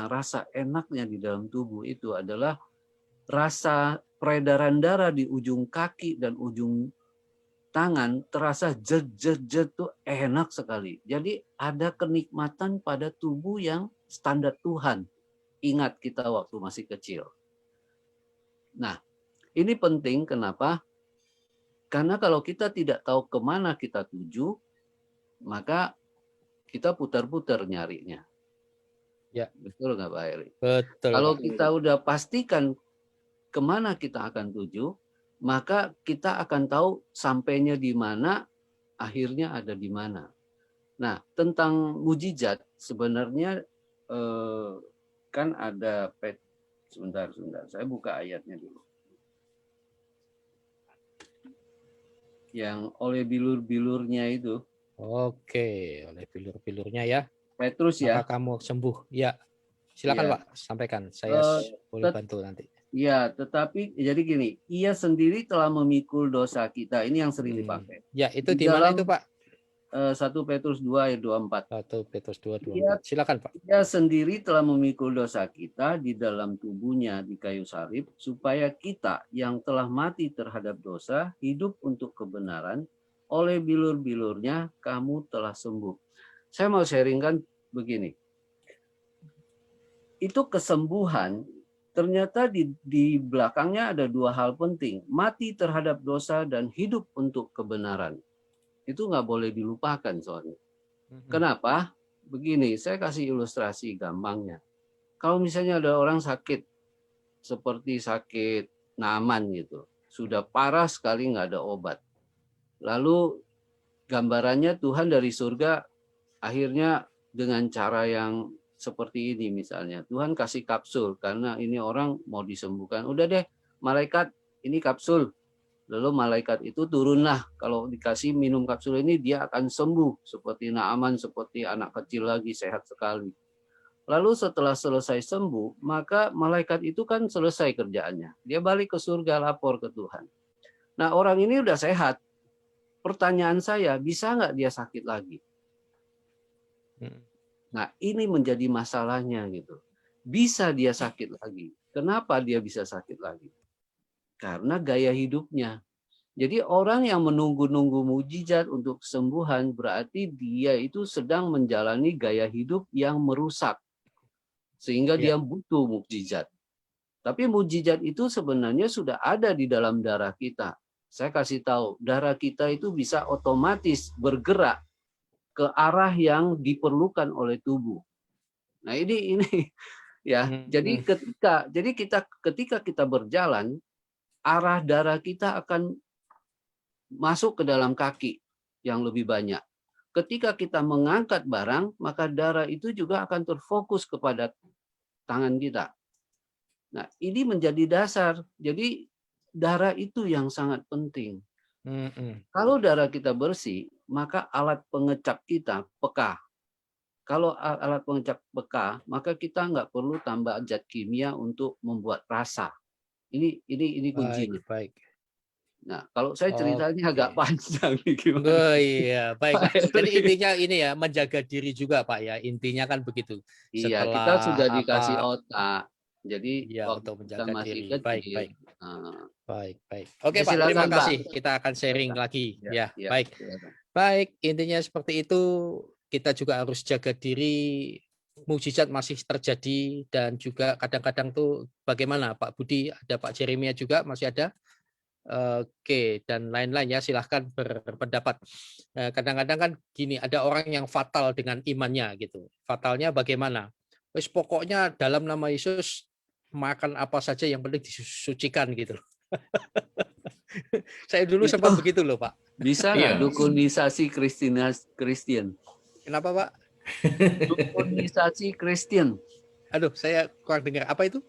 rasa enaknya di dalam tubuh itu adalah rasa peredaran darah di ujung kaki dan ujung tangan terasa jet tuh enak sekali. Jadi ada kenikmatan pada tubuh yang standar Tuhan. Ingat kita waktu masih kecil. Nah, ini penting kenapa? Karena kalau kita tidak tahu kemana kita tuju, maka kita putar-putar nyarinya. Ya. Betul nggak Pak Heri? Betul. Kalau kita udah pastikan kemana kita akan tuju, maka kita akan tahu sampainya di mana, akhirnya ada di mana. Nah, tentang mujizat sebenarnya kan ada sebentar, saya buka ayatnya dulu. Yang oleh bilur-bilurnya itu. Oke, oleh bilur-bilurnya ya. Petrus ya. Maka kamu sembuh. Ya, silakan Ya. Pak, sampaikan. Saya boleh bantu nanti. Ya, tetapi jadi gini, ia sendiri telah memikul dosa kita. Ini yang sering dipakai. Ya, itu di mana itu Pak? 1 Petrus 2 ayat 24. 1 Petrus 2:24. Silakan Pak. Ia sendiri telah memikul dosa kita di dalam tubuhnya di kayu salib, supaya kita yang telah mati terhadap dosa hidup untuk kebenaran. Oleh bilur-bilurnya kamu telah sembuh. Saya mau sharingkan begini. Itu kesembuhan ternyata di belakangnya ada dua hal penting. Mati terhadap dosa dan hidup untuk kebenaran. Itu nggak boleh dilupakan soalnya. Kenapa? Begini, saya kasih ilustrasi gampangnya. Kalau misalnya ada orang sakit, seperti sakit Naaman gitu, sudah parah sekali nggak ada obat. Lalu gambarannya Tuhan dari surga akhirnya dengan cara yang seperti ini misalnya. Tuhan kasih kapsul karena ini orang mau disembuhkan. Udah deh, malaikat ini kapsul. Lalu malaikat itu turunlah. Kalau dikasih minum kapsul ini dia akan sembuh. Seperti Naaman, seperti anak kecil lagi, sehat sekali. Lalu setelah selesai sembuh, maka malaikat itu kan selesai kerjaannya. Dia balik ke surga, lapor ke Tuhan. Nah orang ini udah sehat. Pertanyaan saya, bisa nggak dia sakit lagi? Nah ini menjadi masalahnya gitu. Bisa dia sakit lagi. Kenapa dia bisa sakit lagi? Karena gaya hidupnya. Jadi orang yang menunggu-nunggu mujizat untuk kesembuhan berarti dia itu sedang menjalani gaya hidup yang merusak. Sehingga dia butuh mujizat. Tapi mujizat itu sebenarnya sudah ada di dalam darah kita. Saya kasih tahu, darah kita itu bisa otomatis bergerak ke arah yang diperlukan oleh tubuh. Nah, ini ya. Jadi ketika kita berjalan, arah darah kita akan masuk ke dalam kaki yang lebih banyak. Ketika kita mengangkat barang, maka darah itu juga akan terfokus kepada tangan kita. Nah, ini menjadi dasar. Jadi darah itu yang sangat penting. Mm-mm. Kalau darah kita bersih, maka alat pengecap kita peka. Kalau alat pengecap peka, maka kita nggak perlu tambah zat kimia untuk membuat rasa. Ini kuncinya. Baik. Nah, kalau saya ceritanya Oke. agak panjang nih gimana? Oh iya, baik Pak. Pak Jadi Heri. intinya ini ya, menjaga diri juga Pak ya. Intinya kan begitu. Iya, kita Setelah sudah dikasih apa? otak. Jadi Ya, waktu untuk kita menjaga masih diri. kecil, Baik. nah, Baik. Oke ya Pak, terima silakan Pak. kasih. Kita akan sharing lagi. Ya, Ya, ya, baik. silakan. Baik, intinya seperti itu. Kita juga harus jaga diri. Mukjizat masih terjadi dan juga kadang-kadang tuh bagaimana Pak Budi, ada Pak Jeremia juga masih ada. Oke, dan lain-lain ya, silahkan berpendapat. Kadang-kadang kan gini, ada orang yang fatal dengan imannya gitu. Fatalnya bagaimana? Wis pokoknya dalam nama Yesus makan apa saja yang penting disucikan gitu. Saya dulu Itu sempat begitu loh Pak. bisa nggak Iya. dukunisasi Kristen? Kenapa Pak? Dukunisasi Kristen. Aduh, saya kurang dengar. Apa itu?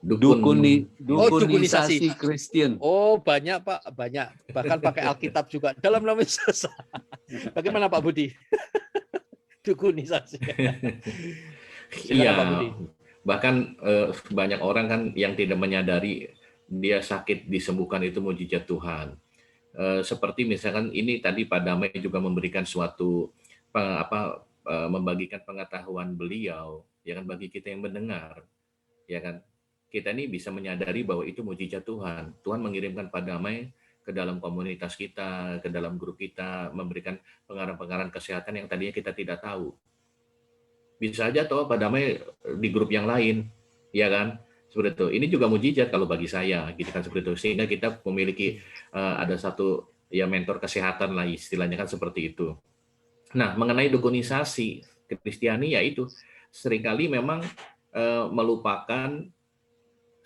Dukunisasi Kristen. Oh, banyak Pak, banyak. Bahkan pakai Alkitab juga. Dalam nama Yesus. Bagaimana Pak Budi? Dukunisasi. Silakan Pak Budi. Iya, bahkan banyak orang kan yang tidak menyadari dia sakit disembuhkan itu mujizat Tuhan. Seperti misalkan ini tadi Pak Damai juga memberikan suatu membagikan pengetahuan beliau, ya kan, bagi kita yang mendengar, ya kan. Kita ini bisa menyadari bahwa itu mujizat Tuhan. Tuhan mengirimkan Pak Damai ke dalam komunitas kita, ke dalam grup kita, memberikan pengarah-pengarah kesehatan yang tadinya kita tidak tahu. Bisa aja toh Pak Damai di grup yang lain, ya kan? Seperti itu. Ini juga mujizat kalau bagi saya, gitu kan, seperti itu. Sehingga kita memiliki ada satu ya mentor kesehatan lah istilahnya kan seperti itu. Nah, mengenai dukunisasi Kristiani yaitu seringkali memang melupakan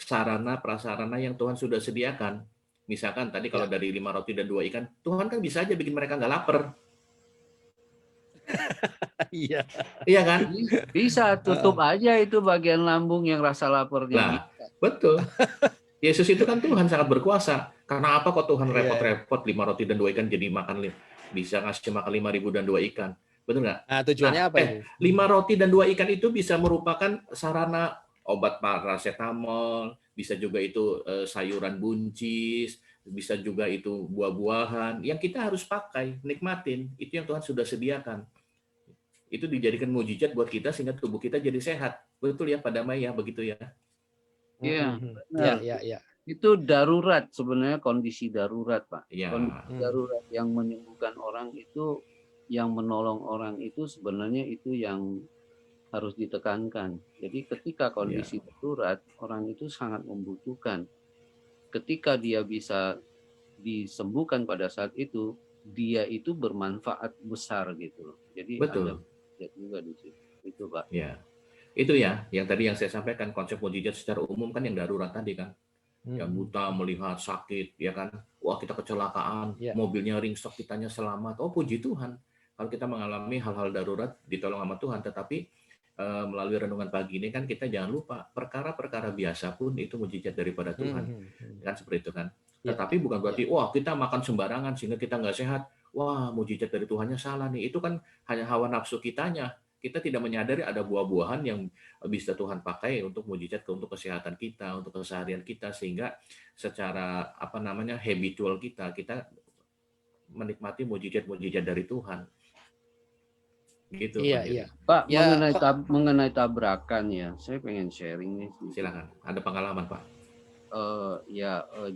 sarana prasarana yang Tuhan sudah sediakan. Misalkan tadi kalau dari 5 roti dan 2 ikan, Tuhan kan bisa aja bikin mereka nggak lapar. Iya. Iya kan? Bisa tutup aja itu bagian lambung yang rasa laparnya. Nah, betul. Yesus itu kan Tuhan sangat berkuasa. Karena apa kok Tuhan repot-repot 5 roti dan 2 ikan jadi makan bisa ngasih makan 5.000 dan 2 ikan. Betul nggak? Nah, tujuannya apa itu? 5 roti dan 2 ikan itu bisa merupakan sarana obat paracetamol, bisa juga itu sayuran buncis, bisa juga itu buah-buahan yang kita harus pakai, nikmatin. Itu yang Tuhan sudah sediakan. Itu dijadikan mujizat buat kita sehingga tubuh kita jadi sehat. Betul ya Pak Damai ya, begitu ya? Iya, Iya. Itu darurat sebenarnya, kondisi darurat Pak. Ya. Kondisi darurat yang menyembuhkan orang itu, yang menolong orang itu sebenarnya itu yang harus ditekankan. Jadi ketika kondisi darurat, orang itu sangat membutuhkan. Ketika dia bisa disembuhkan pada saat itu, dia itu bermanfaat besar gitu loh. Jadi betul. Ada juga di situ. Itu Pak. Ya. Itu ya, yang tadi yang saya sampaikan, konsep mujizat secara umum kan yang darurat tadi kan. Yang buta melihat sakit, ya kan. Wah, kita kecelakaan, mobilnya ringsek, kitanya selamat. Oh, puji Tuhan. Kalau kita mengalami hal-hal darurat, ditolong sama Tuhan. Tetapi melalui renungan pagi ini kan kita jangan lupa perkara-perkara biasa pun itu mujizat daripada Tuhan. Kan seperti itu kan. Tetapi bukan berarti wah kita makan sembarangan sehingga kita nggak sehat. Wah, mujizat dari Tuhannya salah nih. Itu kan hanya hawa nafsu kitanya. Kita tidak menyadari ada buah-buahan yang bisa Tuhan pakai untuk mujizat, untuk kesehatan kita, untuk keseharian kita, sehingga secara habitual kita menikmati mujizat-mujizat dari Tuhan. Gitu. Iya. Pak, mengenai tabrakan ya, saya pengen sharing nih. Silakan, ada pengalaman Pak.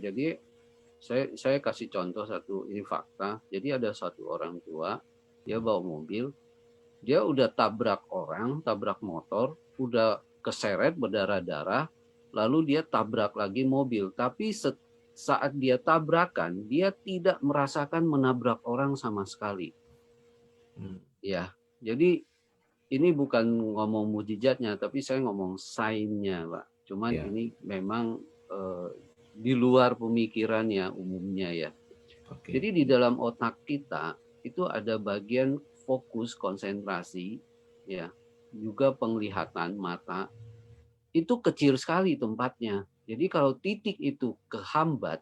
Jadi saya kasih contoh satu, ini fakta. Jadi ada satu orang tua, dia bawa mobil, dia udah tabrak orang, tabrak motor, udah keseret berdarah-darah, lalu dia tabrak lagi mobil. Tapi saat dia tabrakan, dia tidak merasakan menabrak orang sama sekali. Ya. Jadi ini bukan ngomong mujizatnya, tapi saya ngomong sainnya, Pak. Cuman ini memang di luar pemikirannya umumnya ya. Jadi di dalam otak kita itu ada bagian fokus, konsentrasi, ya, juga penglihatan mata. Itu kecil sekali tempatnya. Jadi kalau titik itu kehambat,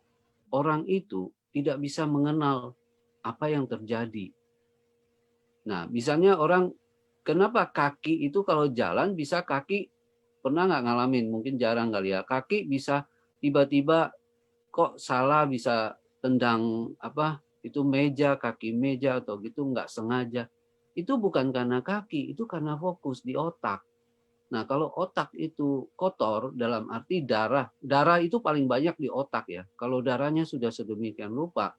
orang itu tidak bisa mengenal apa yang terjadi. Nah, misalnya orang, kenapa kaki itu kalau jalan bisa kaki, pernah nggak ngalamin? Mungkin jarang kali ya. Kaki bisa tiba-tiba kok salah, bisa tendang apa itu meja, kaki meja atau gitu nggak sengaja. Itu bukan karena kaki, itu karena fokus di otak. Nah, kalau otak itu kotor dalam arti darah itu paling banyak di otak ya. Kalau darahnya sudah sedemikian rupa,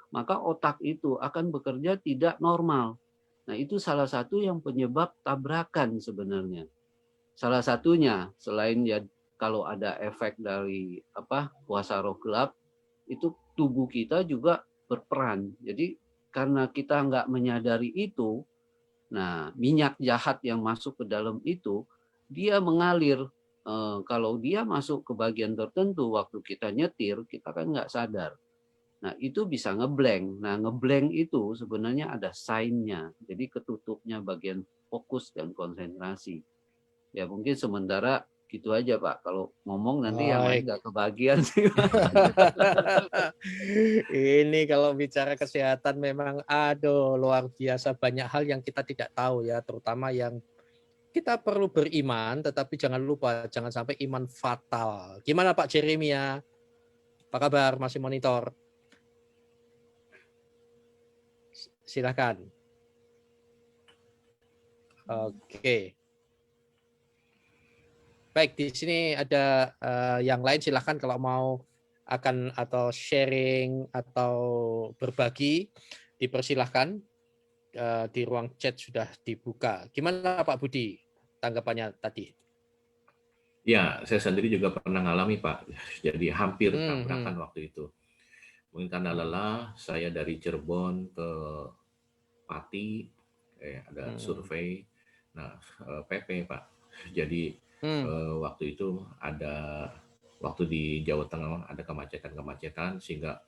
maka otak itu akan bekerja tidak normal. Nah, itu salah satu yang penyebab tabrakan sebenarnya. Salah satunya selain ya kalau ada efek dari kuasa roh gelap, itu tubuh kita juga berperan. Jadi karena kita nggak menyadari itu, nah minyak jahat yang masuk ke dalam itu, dia mengalir. Kalau dia masuk ke bagian tertentu waktu kita nyetir, kita kan nggak sadar. Nah, itu bisa ngeblank. Nah, ngeblank itu sebenarnya ada sign-nya. Jadi ketutupnya bagian fokus dan konsentrasi. Ya, mungkin sementara gitu aja, Pak. Kalau ngomong nanti yang lain nggak kebagian sih. Ini kalau bicara kesehatan memang aduh luar biasa, banyak hal yang kita tidak tahu ya, terutama yang kita perlu beriman, tetapi jangan lupa jangan sampai iman fatal. Gimana Pak Jeremia? Apa kabar? Masih monitor? Silakan. Oke. Baik, di sini ada yang lain, silakan kalau mau akan atau sharing atau berbagi, dipersilahkan. Di ruang chat sudah dibuka. Gimana Pak Budi tanggapannya tadi? Ya, saya sendiri juga pernah ngalami Pak. Jadi hampir tabrakan waktu itu. Mungkin karena lelah, saya dari Cirebon ke Pati, ada survei. Nah, PP Pak. Jadi waktu itu waktu di Jawa Tengah ada kemacetan, sehingga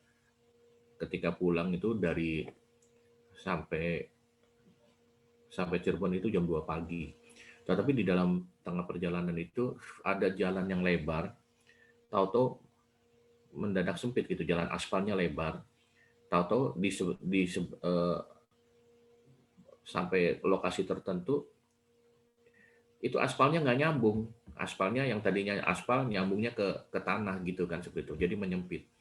ketika pulang itu sampai Cirebon itu jam 2 pagi. Tetapi di dalam tengah perjalanan itu ada jalan yang lebar, tahu-tahu mendadak sempit gitu, jalan aspalnya lebar. Tahu-tahu sampai lokasi tertentu itu aspalnya nggak nyambung. Aspalnya yang tadinya aspal nyambungnya ke tanah gitu kan, seperti itu. Jadi menyempit.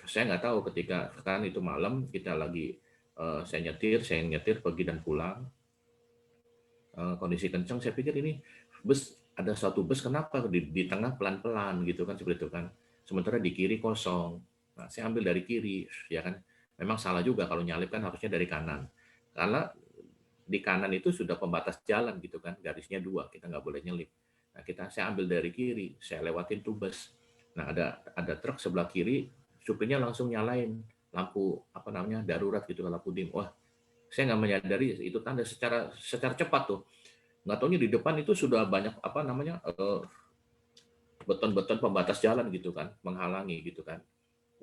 Saya nggak tahu, ketika kan itu malam kita lagi saya nyetir pergi dan pulang, kondisi kencang. Saya pikir ini ada satu bus, kenapa di tengah pelan-pelan gitu kan, seperti itu kan, sementara di kiri kosong. Nah, saya ambil dari kiri ya kan, memang salah juga kalau nyalip kan harusnya dari kanan, karena di kanan itu sudah pembatas jalan gitu kan, garisnya 2, kita nggak boleh nyelip. Nah, saya ambil dari kiri, saya lewatin tuh bus. Nah, ada truk sebelah kiri, supirnya langsung nyalain lampu darurat gitu, lampu dim. Wah, saya nggak menyadari itu tanda secara cepat tuh. Nggak taunya di depan itu sudah banyak beton-beton pembatas jalan gitu kan, menghalangi gitu kan.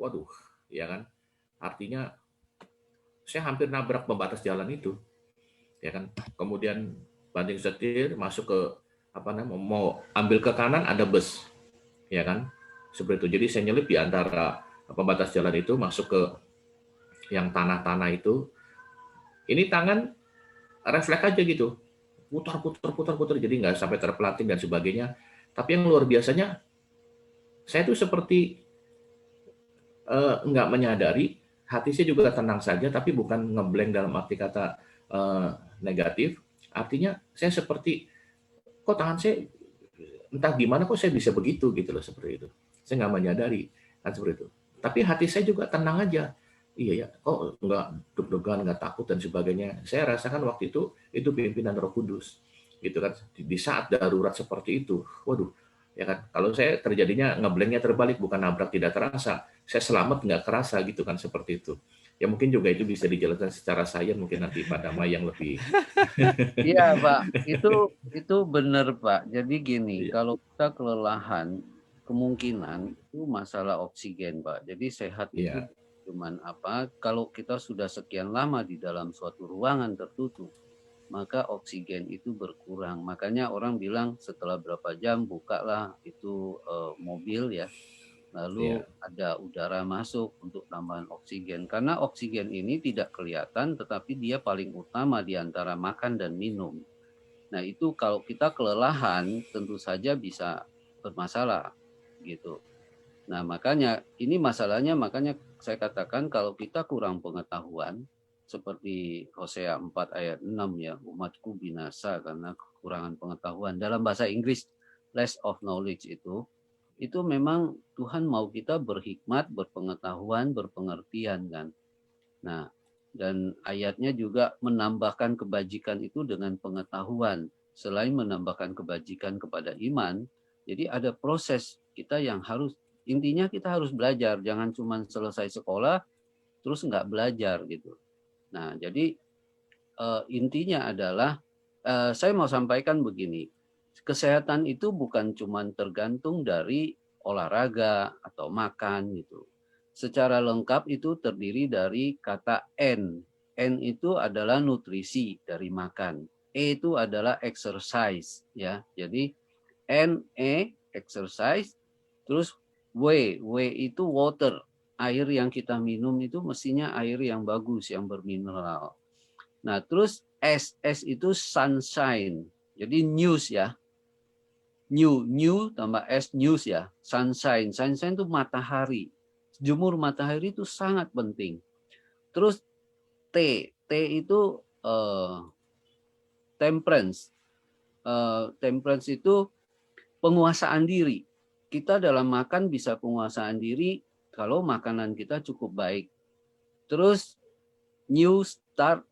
Waduh, ya kan. Artinya saya hampir nabrak pembatas jalan itu. Ya kan, kemudian banting setir masuk ke mau ambil ke kanan, ada bus, ya kan, seperti itu. Jadi saya nyelip di antara pembatas jalan itu, masuk ke yang tanah-tanah itu. Ini tangan refleks aja gitu, putar, jadi nggak sampai terpelanting dan sebagainya. Tapi yang luar biasanya, saya tuh seperti nggak menyadari, hati saya juga tenang saja, tapi bukan ngeblank dalam arti kata negatif. Artinya saya seperti, kok tangan saya entah gimana kok saya bisa begitu gitu loh, seperti itu. Saya nggak menyadari kan, seperti itu. Tapi hati saya juga tenang aja. Iya ya, kok nggak deg-degan, nggak takut dan sebagainya. Saya rasakan waktu itu pimpinan Roh Kudus gitu kan. Di saat darurat seperti itu, waduh, ya kan. Kalau saya terjadinya ngeblanknya terbalik, bukan nabrak tidak terasa, saya selamat nggak kerasa gitu kan, seperti itu. Ya mungkin juga itu bisa dijelaskan secara sains mungkin nanti Pak Damai yang lebih. Iya Pak, itu benar Pak. Jadi gini, kalau kita kelelahan, kemungkinan itu masalah oksigen Pak. Jadi sehat itu cuman kalau kita sudah sekian lama di dalam suatu ruangan tertutup, maka oksigen itu berkurang. Makanya orang bilang setelah berapa jam bukalah itu mobil ya, lalu ada udara masuk untuk tambahan oksigen. Karena oksigen ini tidak kelihatan, tetapi dia paling utama di antara makan dan minum. Nah itu kalau kita kelelahan tentu saja bisa bermasalah gitu. Nah makanya ini masalahnya, makanya saya katakan kalau kita kurang pengetahuan, seperti Hosea 4 ayat 6 ya, umatku binasa karena kekurangan pengetahuan. Dalam bahasa Inggris, less of knowledge itu memang Tuhan mau kita berhikmat, berpengetahuan, berpengertian kan. Nah, dan ayatnya juga menambahkan kebajikan itu dengan pengetahuan. Selain menambahkan kebajikan kepada iman, jadi ada proses kita yang harus, intinya kita harus belajar, jangan cuma selesai sekolah terus nggak belajar gitu. Nah, jadi intinya adalah saya mau sampaikan begini, kesehatan itu bukan cuma tergantung dari olahraga atau makan gitu. Secara lengkap itu terdiri dari kata N. N itu adalah nutrisi dari makan. E itu adalah exercise ya. Jadi N, E, exercise, terus W itu water. Air yang kita minum itu mestinya air yang bagus, yang bermineral. Nah, terus S itu sunshine. Jadi news ya. New tambah S, news ya. Sunshine. Sunshine itu matahari. Jemur matahari itu sangat penting. Terus T itu temperance. Temperance itu penguasaan diri. Kita dalam makan bisa penguasaan diri kalau makanan kita cukup baik. Terus new start,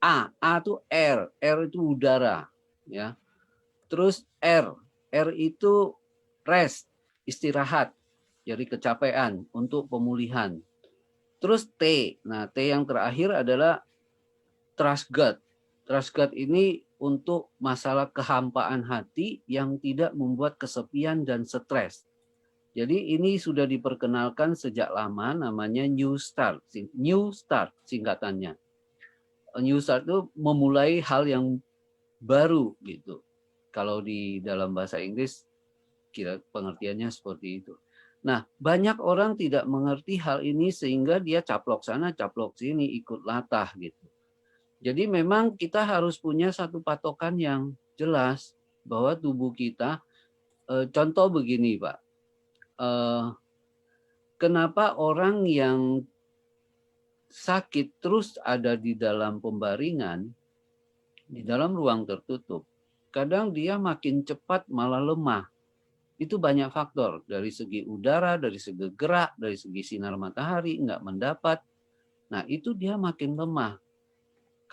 A itu air itu udara ya. Terus R itu rest, istirahat, jadi kecapean untuk pemulihan. Terus T, nah T yang terakhir adalah trust God. Trust God ini untuk masalah kehampaan hati yang tidak membuat kesepian dan stres. Jadi ini sudah diperkenalkan sejak lama, namanya New Start. New Start singkatannya. New Start itu memulai hal yang baru gitu. Kalau di dalam bahasa Inggris kira pengertiannya seperti itu. Nah, banyak orang tidak mengerti hal ini sehingga dia caplok sana, caplok sini, ikut latah gitu. Jadi memang kita harus punya satu patokan yang jelas bahwa tubuh kita, contoh begini Pak, kenapa orang yang sakit terus ada di dalam pembaringan, di dalam ruang tertutup, kadang dia makin cepat malah lemah. Itu banyak faktor, dari segi udara, dari segi gerak, dari segi sinar matahari, nggak mendapat. Nah itu dia makin lemah.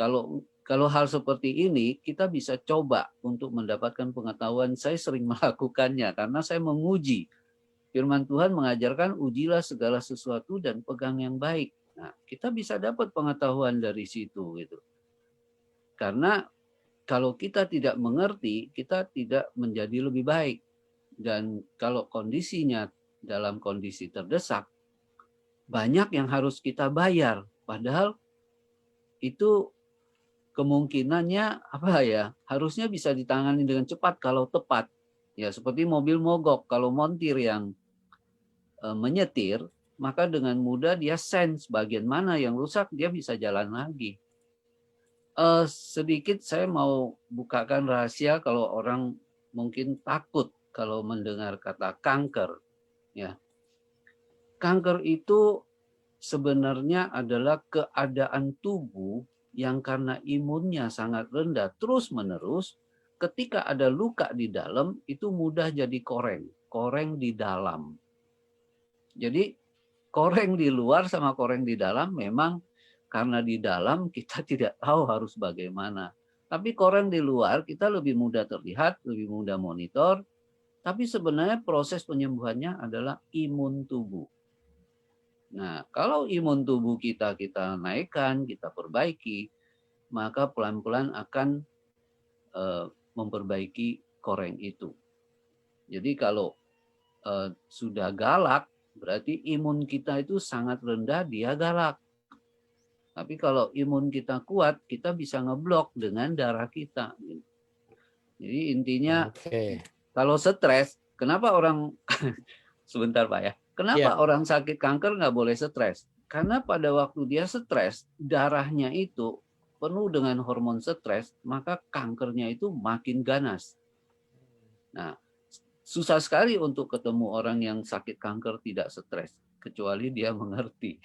Kalau hal seperti ini, kita bisa coba untuk mendapatkan pengetahuan. Saya sering melakukannya karena saya menguji. Firman Tuhan mengajarkan ujilah segala sesuatu dan pegang yang baik. Nah, kita bisa dapat pengetahuan dari situ gitu. Karena kalau kita tidak mengerti, kita tidak menjadi lebih baik. Dan kalau kondisinya dalam kondisi terdesak, banyak yang harus kita bayar. Padahal itu kemungkinannya apa ya? Harusnya bisa ditangani dengan cepat kalau tepat. Ya seperti mobil mogok, kalau montir yang menyetir, maka dengan mudah dia sense bagian mana yang rusak, dia bisa jalan lagi. Sedikit saya mau bukakan rahasia kalau orang mungkin takut kalau mendengar kata kanker. Ya, kanker itu sebenarnya adalah keadaan tubuh yang karena imunnya sangat rendah terus-menerus, ketika ada luka di dalam itu mudah jadi koreng di dalam. Jadi koreng di luar sama koreng di dalam memang karena di dalam kita tidak tahu harus bagaimana. Tapi koreng di luar kita lebih mudah terlihat, lebih mudah monitor. Tapi sebenarnya proses penyembuhannya adalah imun tubuh. Nah, kalau imun tubuh kita naikkan, kita perbaiki, maka pelan-pelan akan memperbaiki koreng itu. Jadi kalau sudah galak, berarti imun kita itu sangat rendah, dia galak. Tapi kalau imun kita kuat, kita bisa ngeblok dengan darah kita. Jadi intinya kalau stres, kenapa orang sebentar Pak ya, kenapa orang sakit kanker nggak boleh stres? Karena pada waktu dia stres, darahnya itu penuh dengan hormon stres, maka kankernya itu makin ganas. Nah, susah sekali untuk ketemu orang yang sakit kanker tidak stres, kecuali dia mengerti.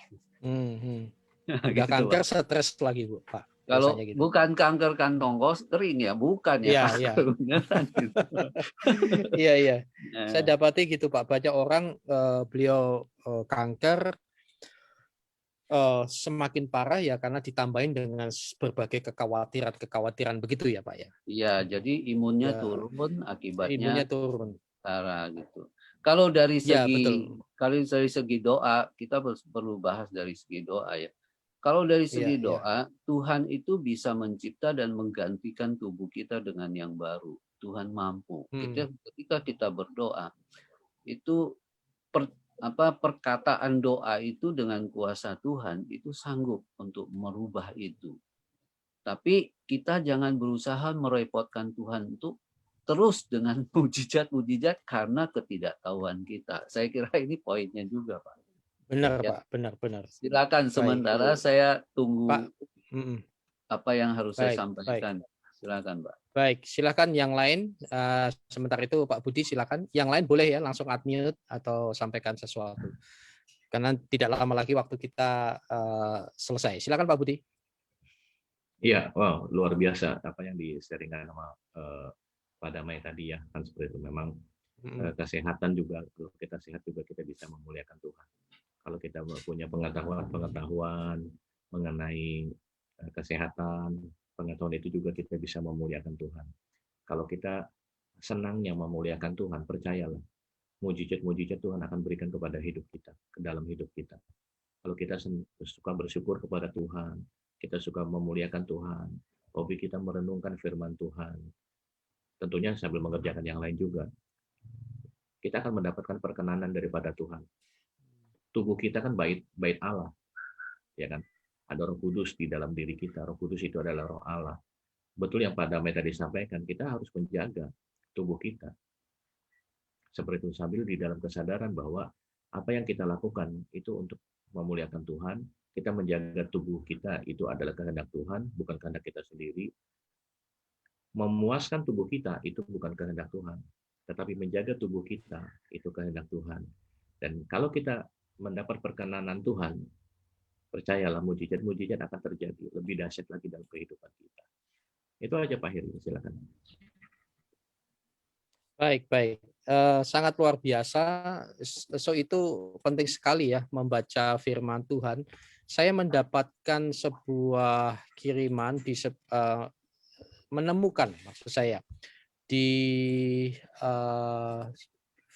Udah Gitu, kanker Pak. stres lagi Pak. Kalau gitu. bukan kanker kantong kering ya, bukan ya. Iya. Saya dapati gitu Pak, banyak orang beliau kanker semakin parah ya karena ditambahin dengan berbagai kekhawatiran begitu ya Pak ya. Iya, jadi imunnya turun, akibatnya imunnya turun. Parah gitu. Kalau dari segi doa, kita perlu bahas dari segi doa ya. Kalau dari segi doa, Tuhan itu bisa mencipta dan menggantikan tubuh kita dengan yang baru. Tuhan mampu. Ketika kita berdoa, itu perkataan doa itu dengan kuasa Tuhan itu sanggup untuk merubah itu. Tapi kita jangan berusaha merepotkan Tuhan untuk terus dengan mujizat-mujizat karena ketidaktahuan kita. Saya kira ini poinnya juga, Pak. Benar, ya. Pak. Benar. Silakan. Sementara saya tunggu Pak. Apa yang harus saya sampaikan. Silakan, Pak. Baik, silakan yang lain. Sementara itu Pak Budi silakan. Yang lain boleh ya langsung unmute atau sampaikan sesuatu. Karena tidak lama lagi waktu kita selesai. Silakan Pak Budi. Iya, wow, luar biasa apa yang di-sharingkan sama Pak Damai tadi ya, kan seperti itu. Memang kesehatan juga, kalau kita sehat juga kita bisa memuliakan Tuhan. Kalau kita punya pengetahuan mengenai kesehatan, pengetahuan itu juga kita bisa memuliakan Tuhan. Kalau kita senangnya memuliakan Tuhan, percayalah, mujizat-mujizat Tuhan akan berikan kepada hidup kita, ke dalam hidup kita. Kalau kita suka bersyukur kepada Tuhan, kita suka memuliakan Tuhan, hobi kita merenungkan firman Tuhan, tentunya sambil mengerjakan yang lain juga, kita akan mendapatkan perkenanan daripada Tuhan. Tubuh kita kan bait Allah, ya kan? Ada Roh Kudus di dalam diri kita. Roh Kudus itu adalah Roh Allah. Betul yang Pak Damai tadi sampaikan, kita harus menjaga tubuh kita. Seperti itu, sambil di dalam kesadaran bahwa apa yang kita lakukan itu untuk memuliakan Tuhan, kita menjaga tubuh kita itu adalah kehendak Tuhan, bukan kehendak kita sendiri. Memuaskan tubuh kita itu bukan kehendak Tuhan, tetapi menjaga tubuh kita itu kehendak Tuhan. Dan kalau kita mendapat perkenanan Tuhan, percayalah mujizat-mujizat akan terjadi lebih dahsyat lagi dalam kehidupan kita. Itu aja Pak Heri, silakan. Baik. Sangat luar biasa. So itu penting sekali ya membaca firman Tuhan. Saya mendapatkan sebuah kiriman menemukan maksud saya di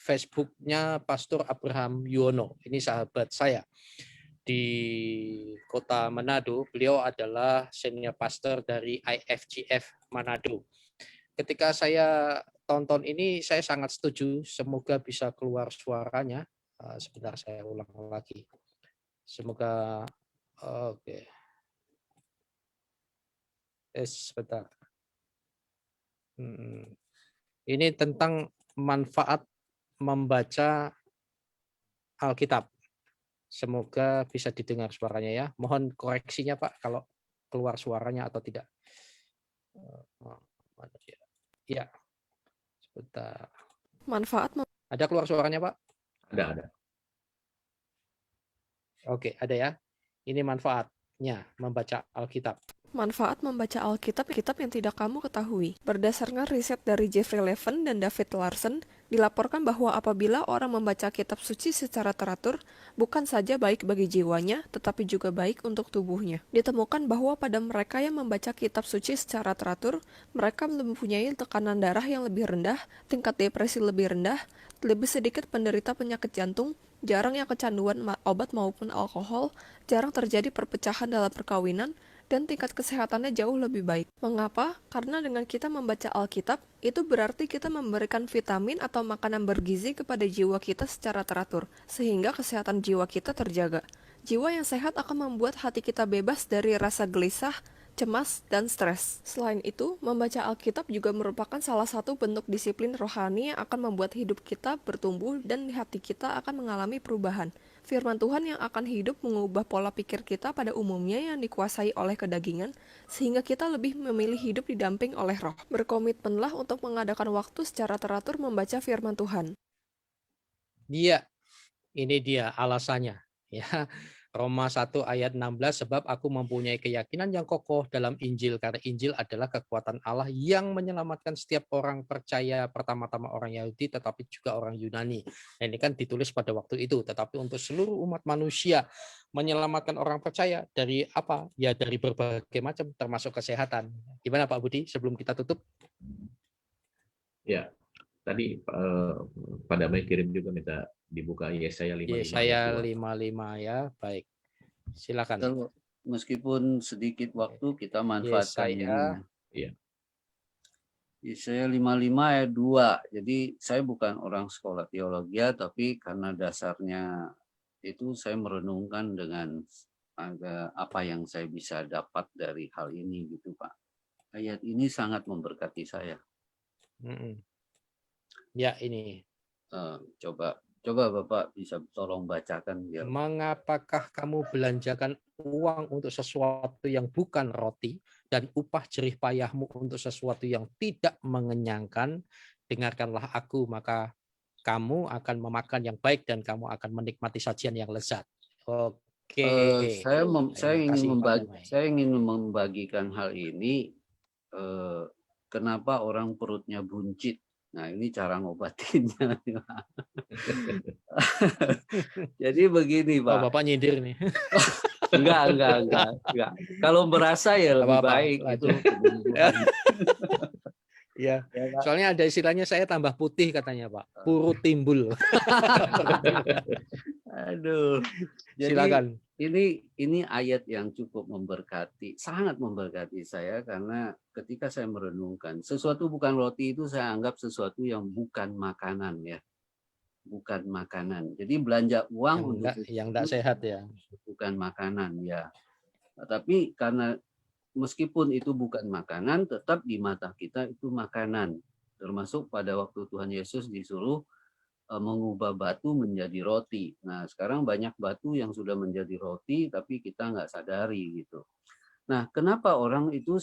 Facebook-nya Pastor Abraham Yuwono. Ini sahabat saya di Kota Manado. Beliau adalah senior pastor dari IFGF Manado. Ketika saya tonton ini, saya sangat setuju. Semoga bisa keluar suaranya. Sebentar saya ulang lagi. Semoga oke. Sebentar. Ini tentang manfaat membaca Alkitab. Semoga bisa didengar suaranya ya. Mohon koreksinya Pak kalau keluar suaranya atau tidak. Ya. Sebentar. Manfaat. Ada keluar suaranya Pak? Ada. Oke, ada ya. Ini manfaatnya membaca Alkitab. Manfaat membaca Alkitab yang tidak kamu ketahui. Berdasarkan riset dari Jeffrey Levin dan David Larson, dilaporkan bahwa apabila orang membaca kitab suci secara teratur, bukan saja baik bagi jiwanya, tetapi juga baik untuk tubuhnya. Ditemukan bahwa pada mereka yang membaca kitab suci secara teratur, mereka mempunyai tekanan darah yang lebih rendah, tingkat depresi lebih rendah, lebih sedikit penderita penyakit jantung, jarang yang kecanduan obat maupun alkohol, jarang terjadi perpecahan dalam perkawinan, dan tingkat kesehatannya jauh lebih baik. Mengapa? Karena dengan kita membaca Alkitab, itu berarti kita memberikan vitamin atau makanan bergizi kepada jiwa kita secara teratur, sehingga kesehatan jiwa kita terjaga. Jiwa yang sehat akan membuat hati kita bebas dari rasa gelisah, cemas, dan stres. Selain itu, membaca Alkitab juga merupakan salah satu bentuk disiplin rohani yang akan membuat hidup kita bertumbuh dan hati kita akan mengalami perubahan. Firman Tuhan yang akan hidup mengubah pola pikir kita pada umumnya yang dikuasai oleh kedagingan, sehingga kita lebih memilih hidup didamping oleh roh. Berkomitmenlah untuk mengadakan waktu secara teratur membaca firman Tuhan. Iya, ini dia alasannya. Ya, Roma 1 ayat 16, sebab aku mempunyai keyakinan yang kokoh dalam Injil, karena Injil adalah kekuatan Allah yang menyelamatkan setiap orang percaya, pertama-tama orang Yahudi, tetapi juga orang Yunani. Nah, ini kan ditulis pada waktu itu, tetapi untuk seluruh umat manusia, menyelamatkan orang percaya dari apa? Ya dari berbagai macam, termasuk kesehatan. Gimana Pak Budi, sebelum kita tutup? Ya, tadi Pak Damai kirim juga minta dibuka Yesaya 55 Yesaya ayat 2. 55 ya, baik. Silakan. Kalau meskipun sedikit waktu kita manfaatkan ini. Iya. Yesaya 55 ayat 2. Jadi saya bukan orang sekolah teologi, tapi karena dasarnya itu saya merenungkan dengan apa yang saya bisa dapat dari hal ini gitu Pak. Ayat ini sangat memberkati saya. Ya ini. Coba Bapak bisa tolong bacakan biar. Mengapakah kamu belanjakan uang untuk sesuatu yang bukan roti dan upah jerih payahmu untuk sesuatu yang tidak mengenyangkan? Dengarkanlah aku, maka kamu akan memakan yang baik dan kamu akan menikmati sajian yang lezat. Oke. Saya ingin membagikan hal ini. Kenapa orang perutnya buncit? Nah, ini cara ngobatinnya. Jadi begini, Pak. Bapak nyindir nih. Enggak. Kalau berasa ya lebih baik itu. Ya, soalnya ada istilahnya saya tambah putih katanya Pak. Purut timbul. Aduh. Jadi, silakan. Ini ayat yang cukup memberkati, sangat memberkati saya karena ketika saya merenungkan sesuatu bukan roti itu saya anggap sesuatu yang bukan makanan ya, bukan makanan. Jadi belanja uang yang enggak sehat ya, bukan makanan ya. Tapi karena meskipun itu bukan makanan, tetap di mata kita itu makanan. Termasuk pada waktu Tuhan Yesus disuruh mengubah batu menjadi roti. Nah, sekarang banyak batu yang sudah menjadi roti, tapi kita nggak sadari gitu. Nah, kenapa orang itu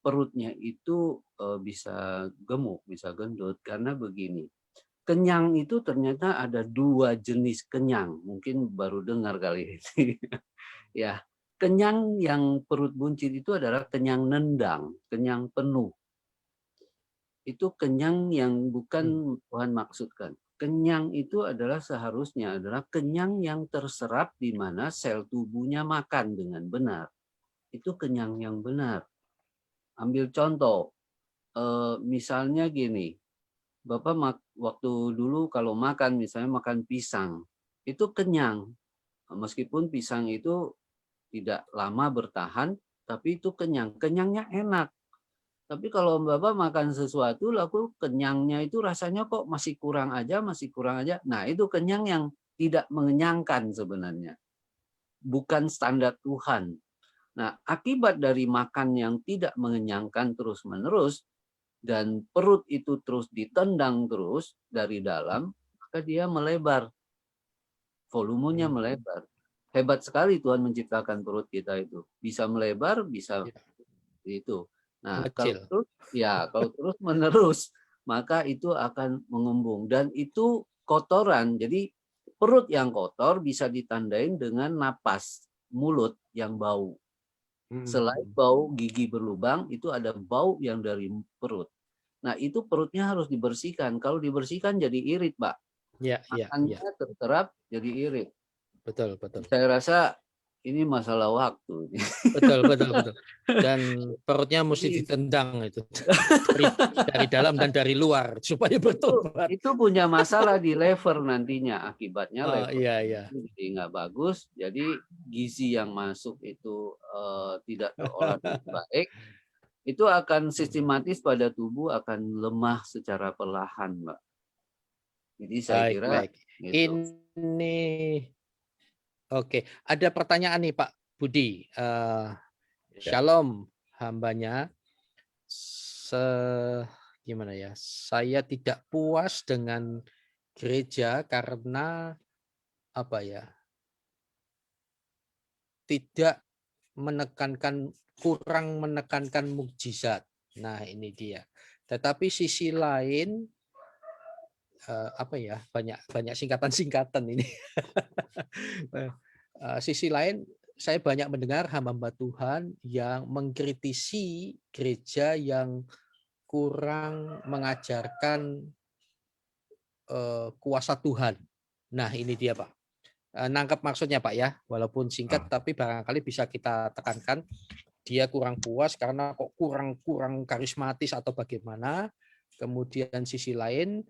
perutnya itu bisa gemuk, bisa gendut? Karena begini, kenyang itu ternyata ada dua jenis kenyang. Mungkin baru dengar kali ini. Ya, kenyang yang perut buncit itu adalah kenyang nendang, kenyang penuh. Itu kenyang yang bukan Tuhan maksudkan. Kenyang itu adalah seharusnya adalah kenyang yang terserap di mana sel tubuhnya makan dengan benar. Itu kenyang yang benar. Ambil contoh, misalnya gini, Bapak waktu dulu kalau makan, misalnya makan pisang, itu kenyang. Meskipun pisang itu tidak lama bertahan, tapi itu kenyang. Kenyangnya enak. Tapi kalau Bapak makan sesuatu, lalu kenyangnya itu rasanya kok masih kurang aja. Nah, itu kenyang yang tidak mengenyangkan sebenarnya. Bukan standar Tuhan. Nah, akibat dari makan yang tidak mengenyangkan terus-menerus, dan perut itu terus ditendang terus dari dalam, maka dia melebar. Volumenya melebar. Hebat sekali Tuhan menciptakan perut kita itu. Bisa melebar, bisa itu. Nah, kalau terus menerus, maka itu akan mengembung. Dan itu kotoran. Jadi perut yang kotor bisa ditandain dengan napas mulut yang bau. Selain bau gigi berlubang, itu ada bau yang dari perut. Nah, itu perutnya harus dibersihkan. Kalau dibersihkan jadi irit, Pak. Makannya terserap jadi irit. Betul. Saya rasa ini masalah waktu. Betul. Dan perutnya mesti ditendang itu dari dalam dan dari luar supaya bertobat. Itu punya masalah di lever nantinya, akibatnya lever jadi nggak bagus. Jadi gizi yang masuk itu tidak terolah dengan baik. Itu akan sistematis pada tubuh, akan lemah secara perlahan, Mbak. Jadi saya kira Baik. Ini Oke, ada pertanyaan nih Pak Budi. Shalom, hambanya. Gimana ya? Saya tidak puas dengan gereja karena apa ya? Tidak kurang menekankan mukjizat. Nah, ini dia. Tetapi sisi lain apa ya? Banyak singkatan-singkatan ini. Sisi lain saya banyak mendengar hamba-hamba Tuhan yang mengkritisi gereja yang kurang mengajarkan kuasa Tuhan. Nah, ini dia Pak. Nangkep maksudnya Pak ya, walaupun singkat tapi barangkali bisa kita tekankan dia kurang puas karena kok kurang karismatis atau bagaimana. Kemudian sisi lain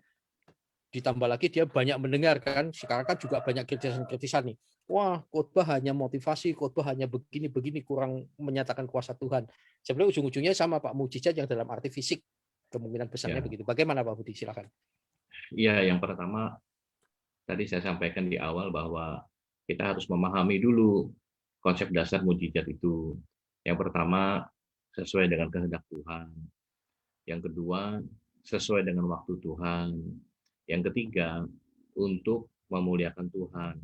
ditambah lagi dia banyak mendengarkan, sekarang kan juga banyak kritisan nih. Wah, khotbah hanya motivasi, khotbah hanya begini kurang menyatakan kuasa Tuhan. Sebenarnya ujung-ujungnya sama Pak, mukjizat yang dalam arti fisik. Kemungkinan besarnya begitu. Bagaimana Pak Budi? Silakan. Iya, yang pertama tadi saya sampaikan di awal bahwa kita harus memahami dulu konsep dasar mukjizat itu. Yang pertama, sesuai dengan kehendak Tuhan. Yang kedua, sesuai dengan waktu Tuhan. Yang ketiga, untuk memuliakan Tuhan.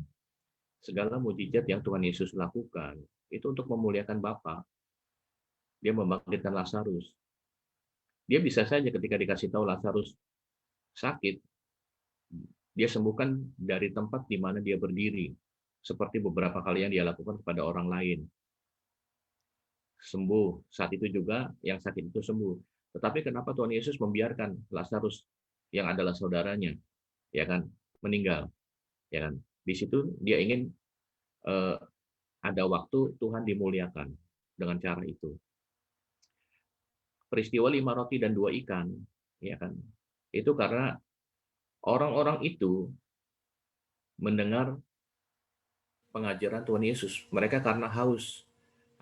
Segala mukjizat yang Tuhan Yesus lakukan, itu untuk memuliakan Bapa. Dia membangkitkan Lazarus. Dia bisa saja ketika dikasih tahu Lazarus sakit, dia sembuhkan dari tempat di mana dia berdiri. Seperti beberapa kali yang dia lakukan kepada orang lain. Sembuh. Saat itu juga yang sakit itu sembuh. Tetapi kenapa Tuhan Yesus membiarkan Lazarus yang adalah saudaranya, ya kan, meninggal, ya kan? Di situ dia ingin ada waktu Tuhan dimuliakan dengan cara itu. Peristiwa 5 roti dan 2 ikan, ya kan? Itu karena orang-orang itu mendengar pengajaran Tuhan Yesus. Mereka karena haus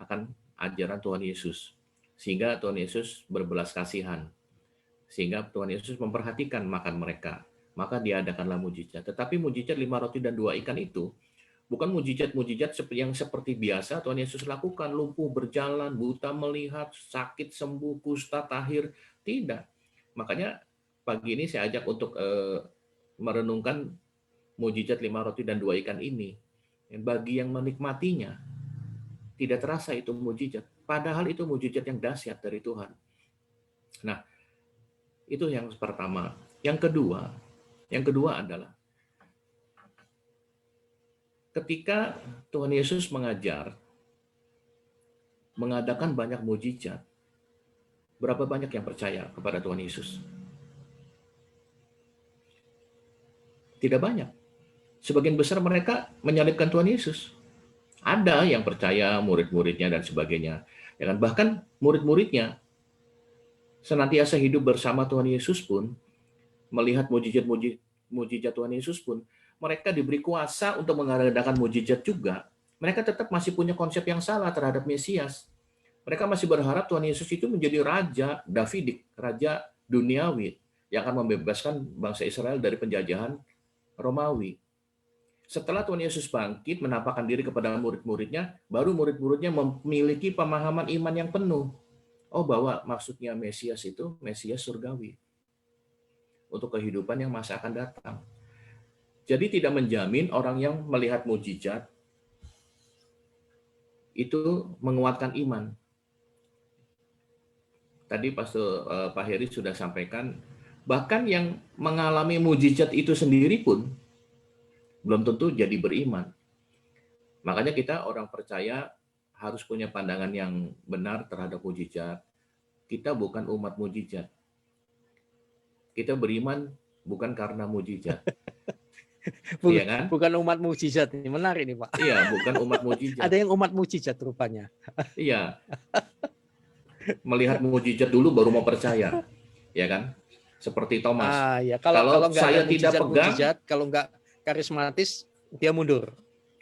akan ajaran Tuhan Yesus. Sehingga Tuhan Yesus berbelas kasihan. Sehingga Tuhan Yesus memperhatikan makan mereka. Maka diadakanlah mujizat. Tetapi mujizat 5 roti dan 2 ikan itu bukan mujizat-mujizat yang seperti biasa Tuhan Yesus lakukan. Lumpuh berjalan, buta melihat, sakit sembuh, kusta tahir. Tidak. Makanya pagi ini saya ajak untuk merenungkan mujizat 5 roti dan 2 ikan ini. Bagi yang menikmatinya, tidak terasa itu mujizat. Padahal itu mujizat yang dahsyat dari Tuhan. Nah, itu yang pertama. Yang kedua adalah ketika Tuhan Yesus mengajar, mengadakan banyak mujizat, berapa banyak yang percaya kepada Tuhan Yesus? Tidak banyak. Sebagian besar mereka menyalibkan Tuhan Yesus. Ada yang percaya, murid-muridnya dan sebagainya. Ya kan? Bahkan murid-muridnya senantiasa hidup bersama Tuhan Yesus pun, melihat mujizat Tuhan Yesus pun, mereka diberi kuasa untuk mengadakan mujizat juga. Mereka tetap masih punya konsep yang salah terhadap Mesias. Mereka masih berharap Tuhan Yesus itu menjadi raja Davidik, raja duniawi, yang akan membebaskan bangsa Israel dari penjajahan Romawi. Setelah Tuhan Yesus bangkit, menampakkan diri kepada murid-muridnya, baru murid-muridnya memiliki pemahaman iman yang penuh. Oh, bahwa maksudnya Mesias itu Mesias surgawi. Untuk kehidupan yang masa akan datang. Jadi tidak menjamin orang yang melihat mujizat itu menguatkan iman. Tadi Pak Heri sudah sampaikan, bahkan yang mengalami mujizat itu sendiri pun belum tentu jadi beriman. Makanya kita orang percaya harus punya pandangan yang benar terhadap mujizat. Kita bukan umat mujizat. Kita beriman bukan karena mujizat. Iya kan? Bukan umat mujizat. Ini menarik nih Pak. Iya, bukan umat mujizat. Ada yang umat mujizat rupanya. Iya. Melihat mujizat dulu baru mau percaya. Ya kan? Seperti Thomas. Ya. Kalau saya tidak pegang, mujizat, kalau nggak karismatis, dia mundur.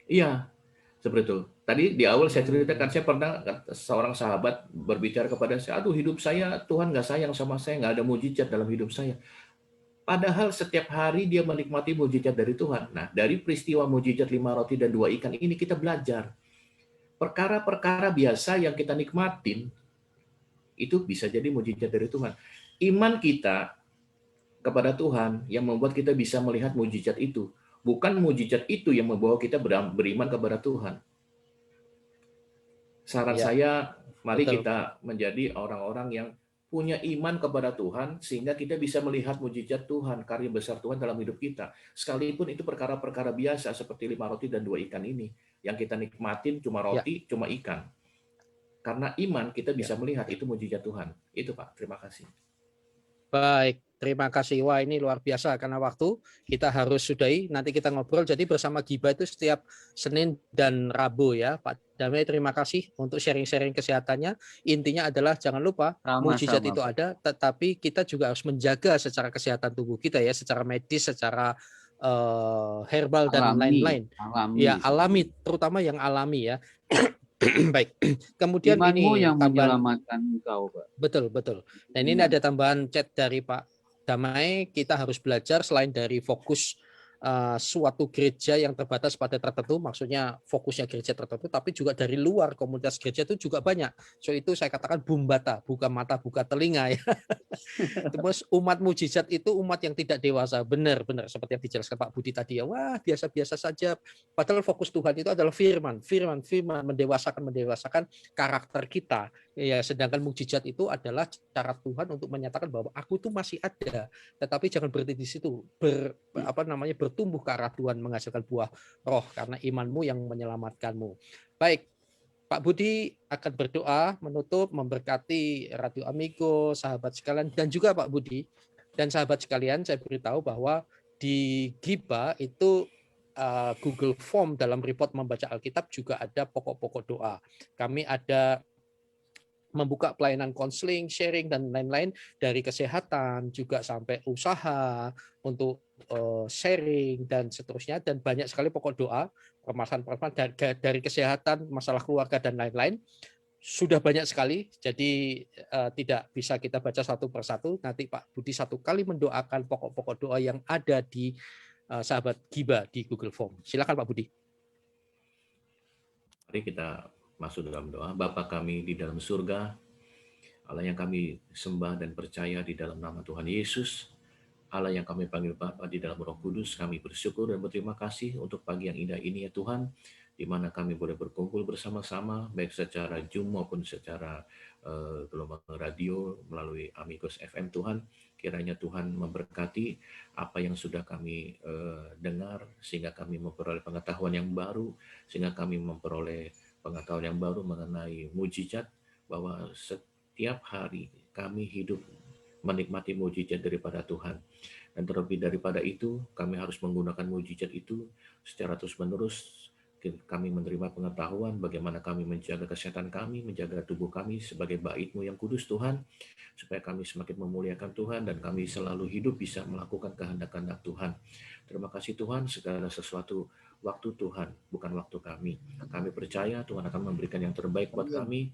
Iya, seperti itu. Tadi di awal saya ceritakan, saya pernah seorang sahabat berbicara kepada saya, aduh hidup saya, Tuhan nggak sayang sama saya, nggak ada mujizat dalam hidup saya. Padahal setiap hari dia menikmati mujizat dari Tuhan. Nah, dari peristiwa mujizat 5 roti dan 2 ikan ini kita belajar. Perkara-perkara biasa yang kita nikmatin, itu bisa jadi mujizat dari Tuhan. Iman kita kepada Tuhan yang membuat kita bisa melihat mujizat itu. Bukan mujizat itu yang membawa kita beriman kepada Tuhan. Saran Ya, saya, mari betul. kita menjadi orang-orang yang punya iman kepada Tuhan, sehingga kita bisa melihat mujizat Tuhan, karya besar Tuhan dalam hidup kita. Sekalipun itu perkara-perkara biasa, seperti 5 roti dan 2 ikan ini. Yang kita nikmatin cuma Ya. roti, cuma ikan. Karena iman, kita bisa Ya. melihat itu mujizat Tuhan. Itu Pak, terima kasih. Baik, terima kasih. Wah, ini luar biasa karena waktu kita harus sudahi. Nanti kita ngobrol. Jadi bersama Giba itu setiap Senin dan Rabu ya, Pak Damai. Terima kasih untuk sharing-sharing kesehatannya. Intinya adalah jangan lupa mujizat Sama-sama, itu Pak. ada, tetapi kita juga harus menjaga secara kesehatan tubuh kita ya, secara medis, secara herbal dan lain-lain. Ya, alami, terutama yang alami ya. Baik. Kemudian Imanmu ini yang tambahan. menyelamatkan engkau, Pak. Betul, betul. Dan ini ada tambahan chat dari Pak Damai, kita harus belajar selain dari fokus suatu gereja yang terbatas pada tertentu, maksudnya fokusnya gereja tertentu, tapi juga dari luar komunitas gereja itu juga banyak. So itu saya katakan bumbata, buka mata, buka telinga ya. Terus umat mujizat itu umat yang tidak dewasa, benar-benar seperti yang dijelaskan Pak Budi tadi ya. Wah, biasa-biasa saja. Padahal fokus Tuhan itu adalah firman, mendewasakan karakter kita. Ya, sedangkan mujizat itu adalah cara Tuhan untuk menyatakan bahwa aku tuh masih ada, tetapi jangan berhenti di situ. Bertumbuh ke arah Tuhan, menghasilkan buah roh karena imanmu yang menyelamatkanmu. Baik, Pak Budi akan berdoa menutup, memberkati Radio Amigo, sahabat sekalian, dan juga Pak Budi dan sahabat sekalian, saya beritahu bahwa di Giba itu Google Form dalam report membaca Alkitab juga ada pokok-pokok doa. Kami ada membuka pelayanan konseling, sharing, dan lain-lain dari kesehatan juga sampai usaha untuk sharing dan seterusnya, dan banyak sekali pokok doa, permasalahan dari kesehatan, masalah keluarga, dan lain-lain. Sudah banyak sekali, jadi tidak bisa kita baca satu persatu. Nanti Pak Budi satu kali mendoakan pokok-pokok doa yang ada di sahabat Giba di Google Form. Silakan Pak Budi. Mari kita masuk dalam doa. Bapa kami di dalam surga, Allah yang kami sembah dan percaya di dalam nama Tuhan Yesus, Allah yang kami panggil Bapa di dalam Roh Kudus, kami bersyukur dan berterima kasih untuk pagi yang indah ini ya Tuhan, di mana kami boleh berkumpul bersama-sama, baik secara Zoom maupun secara gelombang radio melalui Amigos FM Tuhan. Kiranya Tuhan memberkati apa yang sudah kami dengar, sehingga kami memperoleh pengetahuan yang baru, sehingga kami memperoleh pengetahuan yang baru mengenai mujizat, bahwa setiap hari kami hidup menikmati mujizat daripada Tuhan. Dan terlebih daripada itu, kami harus menggunakan mujizat itu secara terus-menerus. Kami menerima pengetahuan bagaimana kami menjaga kesehatan kami, menjaga tubuh kami sebagai bait-Mu yang kudus Tuhan, supaya kami semakin memuliakan Tuhan dan kami selalu hidup bisa melakukan kehendak-kehendak Tuhan. Terima kasih Tuhan, segala sesuatu waktu Tuhan, bukan waktu kami. Kami percaya Tuhan akan memberikan yang terbaik buat kami,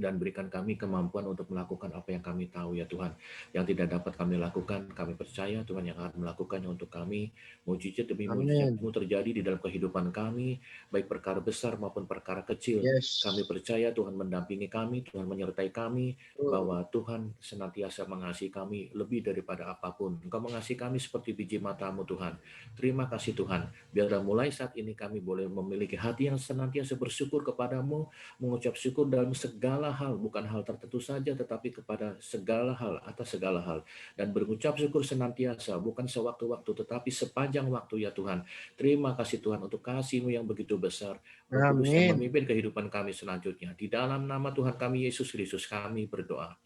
dan berikan kami kemampuan untuk melakukan apa yang kami tahu ya Tuhan. Yang tidak dapat kami lakukan, kami percaya Tuhan yang akan melakukannya untuk kami. Mujizat demi mujizat-Mu terjadi di dalam kehidupan kami, baik perkara besar maupun perkara kecil. Kami percaya Tuhan mendampingi kami, Tuhan menyertai kami, bahwa Tuhan senantiasa mengasihi kami lebih daripada apapun. Engkau mengasihi kami seperti biji mata-Mu Tuhan. Terima kasih Tuhan. Biarlah mulai saat ini kami boleh memiliki hati yang senantiasa bersyukur kepadamu, mengucap syukur dalam segala hal, bukan hal tertentu saja, tetapi kepada segala hal, atas segala hal. Dan berucap syukur senantiasa, bukan sewaktu-waktu, tetapi sepanjang waktu ya Tuhan. Terima kasih Tuhan untuk kasih-Mu yang begitu besar, Roh Kudus yang memimpin kehidupan kami selanjutnya. Di dalam nama Tuhan kami, Yesus Kristus, kami berdoa.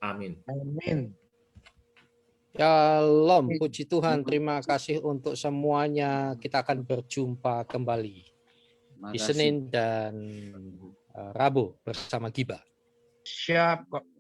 Amin. Shalom, puji Tuhan, terima kasih untuk semuanya. Kita akan berjumpa kembali di Senin dan Rabu bersama Giba. Siap kok.